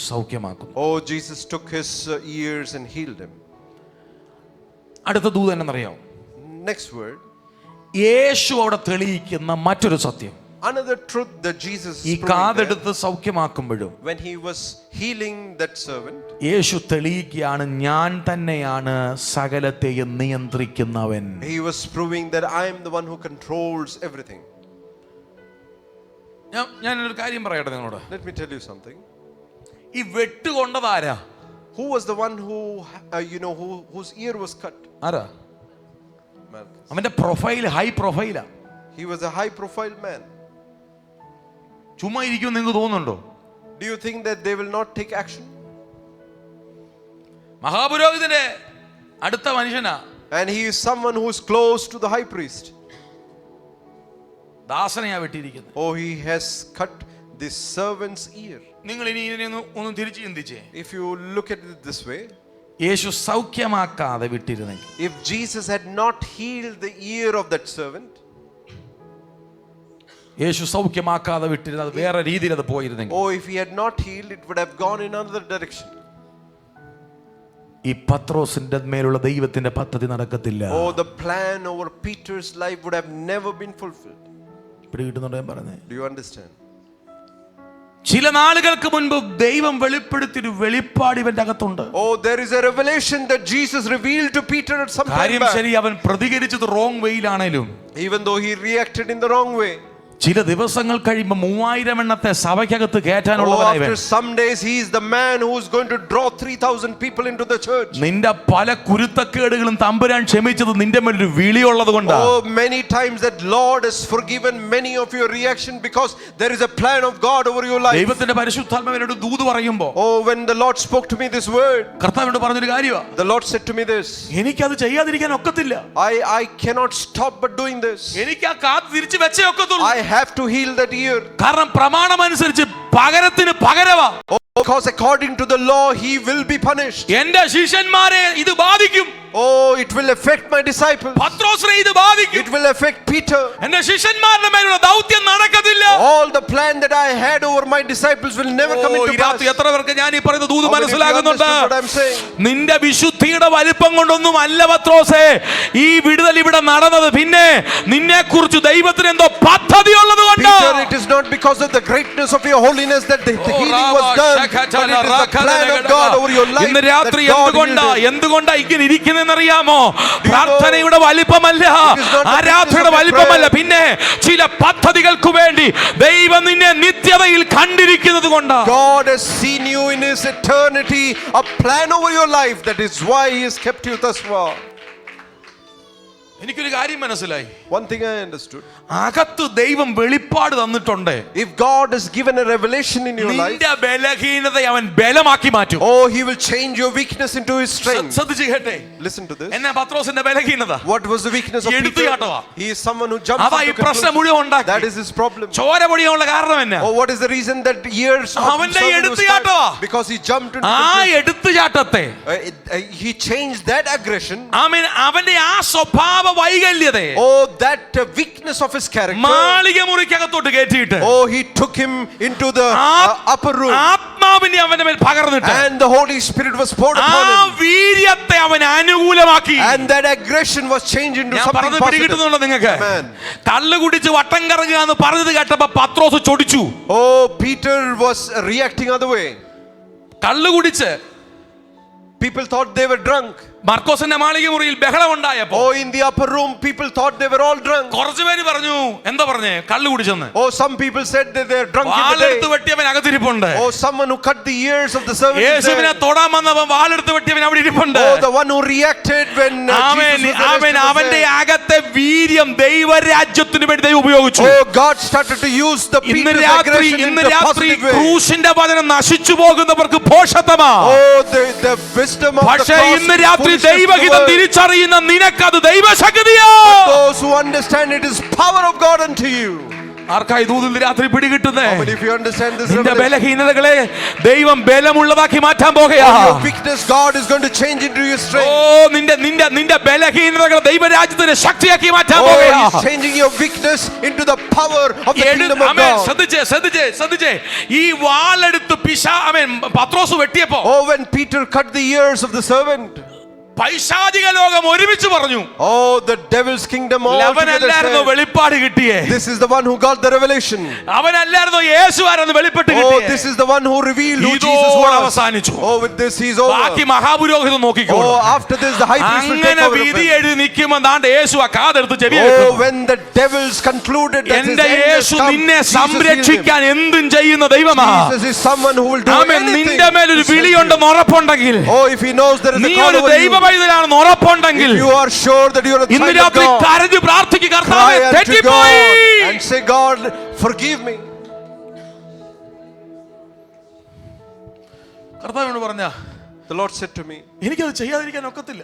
സൗഖ്യമാക്കുന്നു. Oh, Jesus took his ears and healed him. അടുത്ത ദൂതൻ എന്നറിയാം, Next word, യേശു അവിടെ തെളിയിക്കുന്ന മറ്റൊരു സത്യം. another truth that Jesus is ഈ proving there, കാതെടുത്ത് സൗഖ്യമാക്കുമ്പോഴും when he was healing that servant, യേശു തെളിയിക്കുകയാണ്, ഞാൻ തന്നെയാണ് സകലത്തെയും നിയന്ത്രിക്കുന്നവൻ. he was proving that I am the one who controls everything. ഞാനൊരു കാര്യം പറയട്ടെ നിങ്ങളോട്. Let me tell you something. ഈ വെട്ടുകൊണ്ടതാരാ? Who was the one who whose ear was cut? ആരാ? Malchus. അവന്റെ പ്രൊഫൈൽ ഹൈ പ്രൊഫൈലാ. He was a high profile man. ചുമ്മാ ഇരിക്കും നിങ്ങൾക്ക് തോന്നുന്നുണ്ടോ? Do you think that they will not take action? മഹാപുരോഹിതന്റെ അടുത്ത മനുഷ്യനാ. And he is someone who is close to the high priest. ദാസനെയാ വെട്ടിയിരിക്കുന്നത്. Oh, he has cut the servant's ear. നിങ്ങൾ ഇനി ഇതിനെ ഒന്ന് തിരിച്ചു ചിന്തിച്ചേ. If you look at it this way, Yeshu സൗഖ്യമാക്കാതെ വിട്ടിരുന്നെങ്കിൽ, if Jesus had not healed the ear of that servant, യേശു സൗഖ്യമാക്കാതെ വിട്ടിരുന്നത് അത് വേറെ രീതിയിൽ അത് പോയിരുന്നെങ്കിൽ, oh, if he had not healed, it would have gone in another direction. ഈ പത്രോസിന്റെ മേലുള്ള ദൈവത്തിന്റെ പദ്ധതി നടക്കത്തില്ല. Oh, the plan over Peter's life would have never been fulfilled. പിടികിട്ടുന്നുണ്ടോ ഞാൻ പറഞ്ഞേ? Do you understand? ചില നാളുകൾക്ക് മുൻപ് ദൈവം വെളിപ്പെടുത്തിയൊരു വെളിപ്പാട് ഇവന്റെ അകത്തുണ്ട്. Oh, there is a revelation that Jesus revealed to Peter at some time കാര്യം back. ശരി, അവൻ പ്രതികരിച്ചത് wrong വേയിലാണേലും, Even though he reacted in the wrong way. ചില ദിവസങ്ങൾ കഴിയുമ്പോൾ 3000 എണ്ണത്തെ സഭയ്ക്കകത്ത് Oh, കയറ്റാനുള്ളവനായി after some days he is the man who is going to draw 3000 people into the church. നിന്റെ പല കുരുത്തക്കേടുകളും തമ്പുരാൻ ക്ഷമിച്ചത് നിന്റെ മേലൊരു വിളിയുള്ളത് കൊണ്ടാണ്. Oh, many times that Lord has forgiven many of your reaction because there is a plan of God over your life. ദൈവത്തിന്റെ പരിശുദ്ധാത്മാവിനോട് ദൂത് പറയുമ്പോൾ, Oh, when the Lord spoke to me this word, കർത്താവിനോട് പറഞ്ഞൊരു കാര്യമാണ്, the Lord said to me this. എനിക്കത് ചെയ്യാതിരിക്കാൻ ഒക്കത്തില്ല. I cannot stop but doing this. എനിക്ക് ആ കാത് തിരിച്ചു വെച്ചേ ഒക്കത്തുള്ളൂ. I have to heal that ear. കാരണം പ്രമാണമനുസരിച്ച് പകരത്തിന് പകരവാ. Because according to the law he will be punished. എന്റെ ശിഷ്യന്മാരെ ഇത് ബാധിക്കും. Oh, it will affect my disciples. പത്രോസിനെ ഇത് ബാധിക്കും. It will affect Peter. എന്റെ ശിഷ്യന്മാരുടെ മേലുള്ള ദൗത്യം നടക്കത്തില്ല. All the plan that I had over my disciples will never come into pass. രാത്രി എത്ര പേർക്ക് ഞാൻ ഈ പറയുന്ന ദൂത് How many of you മനസ്സിലാകുന്നുണ്ട്? understood what I'm saying? നിന്റെ വിശുദ്ധിയുടെ വലിപ്പം കൊണ്ടൊന്നും അല്ല പത്രോസേ ഈ വിടുതൽ ഇവിടെ നടന്നത്. പിന്നെ നിന്നെ കുറിച്ച് ദൈവത്തിന് എന്തോ പദ്ധതി ഉള്ളത് കൊണ്ട്. Peter, it is not because of the greatness of your holiness that the healing was done, but it is the plan of God over your life. ഇന്ന് രാത്രി that God healed it. എന്തുകൊണ്ടാ ഇങ്ങനെ ഇരിക്കുന്നതെന്നറിയാമോ? പ്രാർത്ഥനയുടെ വലിപ്പമല്ല, ആരാധനയുടെ വലിപ്പമല്ല, പിന്നെ ചില പദ്ധതികൾക്ക് വേണ്ടി ദൈവം നിന്നെ നിത്യതയിൽ കണ്ടിരിക്കുന്നത് കൊണ്ടാ. God has seen you in his eternity, a plan over your life. That is why he has kept you thus far. എനിക്കൊരു കാര്യം മനസ്സിലായി. One thing I understood. അകത്ത് ദൈവം വെളിപ്പാട് തന്നിട്ടുണ്ട്. If God has given a revelation in your life, നിന്റെ ബലഹീനതയെ അവൻ ബലമാക്കി മാറ്റും. oh, he will change your weakness into his strength. ശ്രദ്ധിച്ച് കേട്ടെ. Listen to this. എന്നാ പത്രോസിന്റെ ബലഹീനത? What was the weakness of Peter? എടുത്തുചാട്ടവാ. He is someone who jumps അതാ ഈ into പ്രശ്നം conclusions. മുഴുവൻ ഉണ്ടാക്കി. That is his problem. ചോര പൊടിയാനുള്ള കാരണം എന്നാ? Oh, what is the reason that years of അവന്റെ servant was എടുത്തുചാട്ടവാ. cut? Because he jumped into ആ conclusions. എടുത്തുചാട്ടത്തെ He changed that aggression. ആമേൻ, അവന്റെ ആ സ്വഭാവ വൈകല്യതയെ Oh, that weakness of his character. മാളിക മുറിക്കകത്തോട്ട് കയറ്റിയിട്ട് Oh, he took him into the upper room. ആത്മാവിനെ അവന്റെ മേൽ പകർന്നിട്ട് And the Holy Spirit was poured upon ആ him. വീര്യത്തെ അവൻ അനുകൂലമാക്കി. And that aggression was changed into ഞാൻ something പറഞ്ഞത് positive. പിടികിട്ടുന്നുണ്ടോ നിങ്ങൾക്ക്? Amen. കള്ളു കുടിച്ച് വട്ടം കറങ്ങുക എന്ന് പറഞ്ഞത് കേട്ടപ്പോ പത്രോസ് ചൊടിച്ചു. Oh, Peter was reacting other way. കള്ളു കുടിച്ച് People thought they were drunk. മർക്കോസിന്റെ മാളിക മുറിയിൽ ബഹളം ഉണ്ടായപ്പോ Oh, in the upper room, people thought they were all drunk. കുറച്ചു പേര് പറഞ്ഞു, എന്താ പറഞ്ഞേ, കള്ളു കുടിച്ചെന്ന്. Oh, some people said that they are drunk in the വാളെടുത്ത് day. വെട്ടിയവൻ അകത്തിരിപ്പുണ്ട്. Oh, someone who cut the ears of the servant is യേശുവിനെ there. തൊടാൻ വന്നവൻ വാളെടുത്ത് വെട്ടിയവൻ അവിടെ ഇരിപ്പുണ്ട്. Oh, the one who reacted when Jesus was arrested അവന്റെ was there. അകത്തെ വീര്യം ദൈവരാജ്യത്തിന് വേണ്ടി ദൈവം ഉപയോഗിച്ചു. Oh, God started to use the ഇന്ന് Peter's രാത്രി aggression in a positive way. ക്രൂശിന്റെ വചനം നശിച്ചു പോകുന്നവർക്ക് ഭോഷത്വമാ. Oh, the wisdom of the പക്ഷേ cross. ഇന്ന് രാത്രി foolishness to the ദൈവഹിതം world. തിരിച്ചറിയുന്ന നിനക്കത് ദൈവശക്തിയാ. Those who understand it is power of God unto you. ആർക്കായി ദൂതിൽ രാത്രി പിടികിട്ടുന്നേ? How many of you understand this നിന്റെ revelation? ബലഹീനതകളെ ദൈവം ബലമുള്ളതാക്കി മാറ്റാൻ പോകുകയാ. Your weakness, God is going to change into your strength. ഓ നിന്റെ ബലഹീനതകളെ ദൈവരാജ്യത്തിന്റെ ശക്തിയാക്കി മാറ്റാൻ Oh, പോകുകയാ. He's changing your weakness into the power of the kingdom of God. ശ്രദ്ധിച്ചേ ഈ വാളെടുത്ത് പത്രോസ് വെട്ടിയപ്പോ, Oh, when Peter cut the ears of the servant, പൈശാചിക ലോകം ഒരുമിച്ച് പറഞ്ഞു, oh, the devil's kingdom all together അവനല്ലായിരുന്നു said, വെളിപ്പാട് കിട്ടിയേ. this is the one who got the revelation. അവനല്ലായിരുന്നു യേശു ആരെന്ന് വെളിപ്പെട്ട് Oh, കിട്ടിയേ. this is the one who revealed who Jesus ഇതോടെ was. അവസാനിച്ചു. Oh, with this he's ബാക്കി over. മഹാപുരോഹിതൻ നോക്കിക്കോളും. Oh, after this the high priest will take അങ്ങനെ over of വിധി him. എഴുതി നിൽക്കുമ്പോൾ ദാണ്ട് യേശു ആ കാതെടുത്ത് ചെവി Oh, കേൾക്കുന്നു. when the devils concluded that his എന്റെ end has യേശു come, നിന്നെ Jesus healed him. സംരക്ഷിക്കാൻ എന്തും ചെയ്യുന്ന ദൈവമാ. Jesus is someone who will do amen. anything. നിന്റെ മേലൊരു to save you. വിളിയുണ്ടെന്ന് ഉറപ്പുണ്ടെങ്കിൽ, Oh, if he knows there is നീ a call ഒരു over you, ദൈവവൈതലാണെന്ന് ഉറപ്പുണ്ടെങ്കിൽ, if you are sure that you are a ഇന്ന് child of രാത്രി God, കരഞ്ഞു പ്രാർത്ഥിക്കുക, cry കർത്താവേ unto തെറ്റിപ്പോയി. God and say, God, forgive me. കർത്താവിനോട് പറഞ്ഞ, The Lord said to me, എനിക്കത് ചെയ്യാതിരിക്കാൻ ഒക്കത്തില്ല.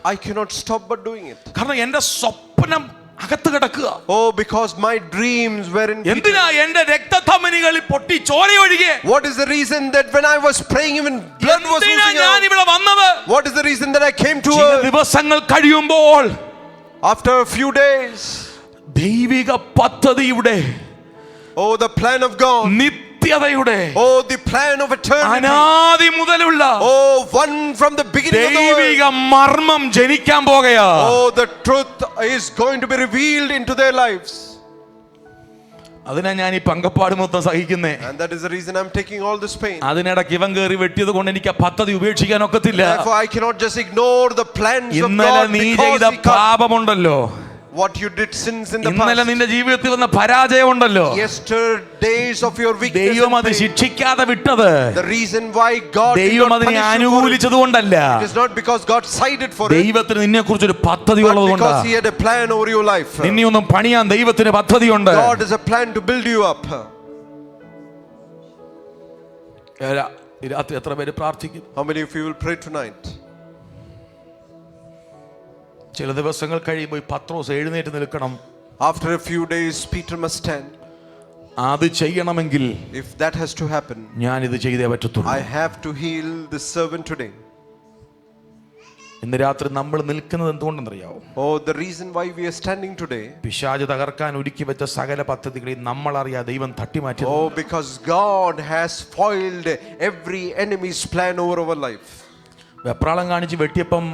I cannot stop but doing it. കാരണം എന്റെ സ്വപ്നം അകത്ത് കിടക്കുക. Oh, because my dreams were in Peter. എന്തിനാ എന്റെ രക്തധമനികളിൽ പൊട്ടി ചോരയൊഴുകിയ? What is the reason that when I was praying even blood was എന്തിനാ oozing ഞാൻ out? ഇവിടെ വന്നത്? What is the reason that I came to ചില earth? ദിവസങ്ങൾ കഴിയുമ്പോൾ After a few days, ദൈവിക പദ്ധതിയുടെ, oh, the plan of God, നിത്യതയുടെ, oh, the plan of eternity, അനാദി മുതലുള്ള oh, one from the beginning of the ദൈവിക world, മർമ്മം ജനിക്കാൻ പോകുകയാ. oh, the truth is going to be revealed into their lives. അതിനാ ഞാൻ ഈ പങ്കപ്പാട് മൊത്തം സഹിക്കുന്നേ. And that is the reason I'm taking all this pain. അതിനിടയ്ക്ക് ഇവൻ കയറി വെട്ടിയത് കൊണ്ട് എനിക്ക് ആ പദ്ധതി ഉപേക്ഷിക്കാൻ ഒക്കത്തില്ല. Therefore I cannot just ignore the plans of ഇന്നലെ God നീ because ചെയ്ത he cut പാപമുണ്ടല്ലോ, what you did sins in the ഇന്നലെ past. നിന്റെ ജീവിതത്തിൽ വന്ന പരാജയമുണ്ടല്ലോ, Yesterday's of your weakness ദൈവം and അത് pain. ശിക്ഷിക്കാതെ വിട്ടത് The reason why God did ദൈവം not അതിനെ punish you for it, അനുകൂലിച്ചത് കൊണ്ടല്ല, it is not because God sided for it, ദൈവത്തിന് നിന്നെ കുറിച്ചൊരു പദ്ധതി but ഉള്ളത് കൊണ്ടാ. because he had a plan over your life. നിന്നെ ഒന്നും പണിയാൻ ദൈവത്തിന് പദ്ധതിയുണ്ട്. God has a plan to build you up. ഈ രാത്രി എത്ര പേര് പ്രാർത്ഥിക്കും? How many of you will pray tonight? ചില ദിവസങ്ങൾ കഴിയുമ്പോൾ ഈ പത്രോസ് എഴുന്നേറ്റ് നിൽക്കണം. After a few days Peter must stand. അത് ചെയ്യണമെങ്കിൽ If that has to happen, ഞാൻ ഇത് ചെയ്തേ പറ്റത്തുള്ളൂ. I have to heal this servant today. ഇന്ന് രാത്രി നമ്മൾ നിൽക്കുന്നത് എന്തുകൊണ്ടെന്നറിയാവോ? Oh, the reason why we are standing today. പിശാച് തകർക്കാൻ ഒരുക്കി വെച്ച സകല പദ്ധതികളെയും നമ്മൾ അറിയാതെ ദൈവം തട്ടിമാറ്റി. Oh, because God has foiled every enemy's plan over our life. വെപ്രാളം കാണിച്ച് വെട്ടിയപ്പം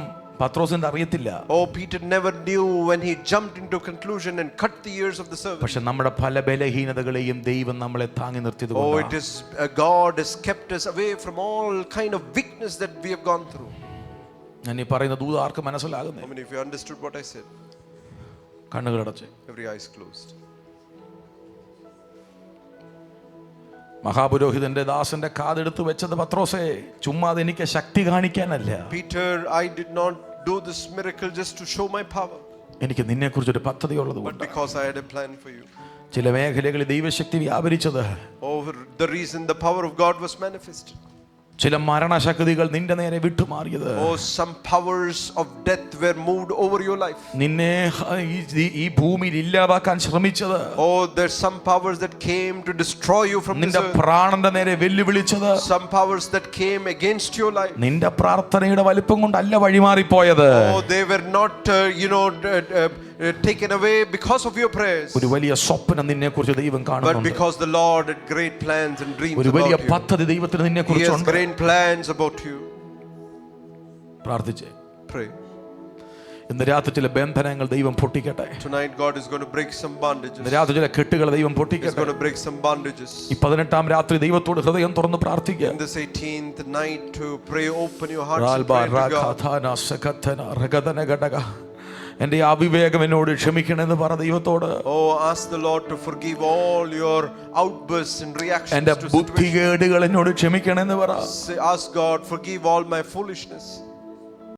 പത്രോസിന്റെ അറിയത്തില്ല. Oh, Peter never knew when he jumped into conclusion and cut the ears of the servant. പക്ഷെ നമ്മുടെ പല ബലഹീനതകളെയും ദൈവം നമ്മളെ താങ്ങി നിർത്തിയത് Oh, കൊണ്ടാ. it is God has kept us away from all kind of weakness that we have gone through. ഞാൻ ഈ പറയുന്ന ദൂത് ആർക്ക് മനസ്സിലാകുന്നേ? How many of you understood what I said? കണ്ണുകളടച്ച് Every eye is closed. മഹാപുരോഹിതന്റെ ദാസന്റെ കാതെടുത്ത് വെച്ചത് പത്രോസേ ചുമ്മാതെ എനിക്ക് ശക്തി കാണിക്കാനല്ല. Peter, I did not do this miracle just to show my power, എനിക്ക് നിന്നെ കുറിച്ചൊരു പദ്ധതി ഉള്ളത് but കൊണ്ട്. because I had a plan for you. ചില മേഖലകളിൽ ദൈവശക്തി വ്യാപരിച്ചത്, Oh, the reason the power of God was manifested. ചില മരണശക്തികൾ നിന്റെ നേരെ വിട്ടുമാറിയത്, Oh, some powers of death were moved over your life. നിന്നെ ഈ ഭൂമിയിൽ ഇല്ലാതാക്കാൻ ശ്രമിച്ചത്, Oh, there's some powers that came to destroy you from this നിന്റെ earth. പ്രാണന്റെ നേരെ വെല്ലുവിളിച്ചത്, Some powers that came against your life. നിന്റെ പ്രാർത്ഥനയുടെ വലിപ്പം കൊണ്ടല്ല വഴിമാറിപ്പോയത്. Oh, they were not taken away because of your prayers, ഒരു വലിയ സ്വപ്നം നിന്നെ കുറിച്ച് ദൈവം but കാണുന്നുണ്ട്. because the Lord had great plans and dreams ഒരു വലിയ about you. പദ്ധതി ദൈവത്തിന് നിന്നെ He has കുറിച്ചുണ്ട്. great plans about you. പ്രാർത്ഥിച്ചേ. Pray. ഇന്ന് രാത്രി ചില ബന്ധനങ്ങൾ ദൈവം പൊട്ടിക്കട്ടെ. Tonight God is going to break some bondages. ഇന്ന് രാത്രി ചില കെട്ടുകൾ ദൈവം He's പൊട്ടിക്കട്ടെ. going to break some bondages. ഈ 18-ാം രാത്രി ദൈവത്തോട് ഹൃദയം തുറന്ന് പ്രാർത്ഥിക്കുക. In this 18th night to pray, open your hearts and pray to God. എന്റെ അവിവേകം എന്നോട് ക്ഷമിക്കണമെന്ന് പറ ദൈവത്തോട്. Oh, ask the Lord to forgive all your outbursts and reactions എന്റെ to situations. ബുദ്ധികേടുകൾ എന്നോട് ക്ഷമിക്കണമെന്ന് പറ. Ask God, forgive all my foolishness.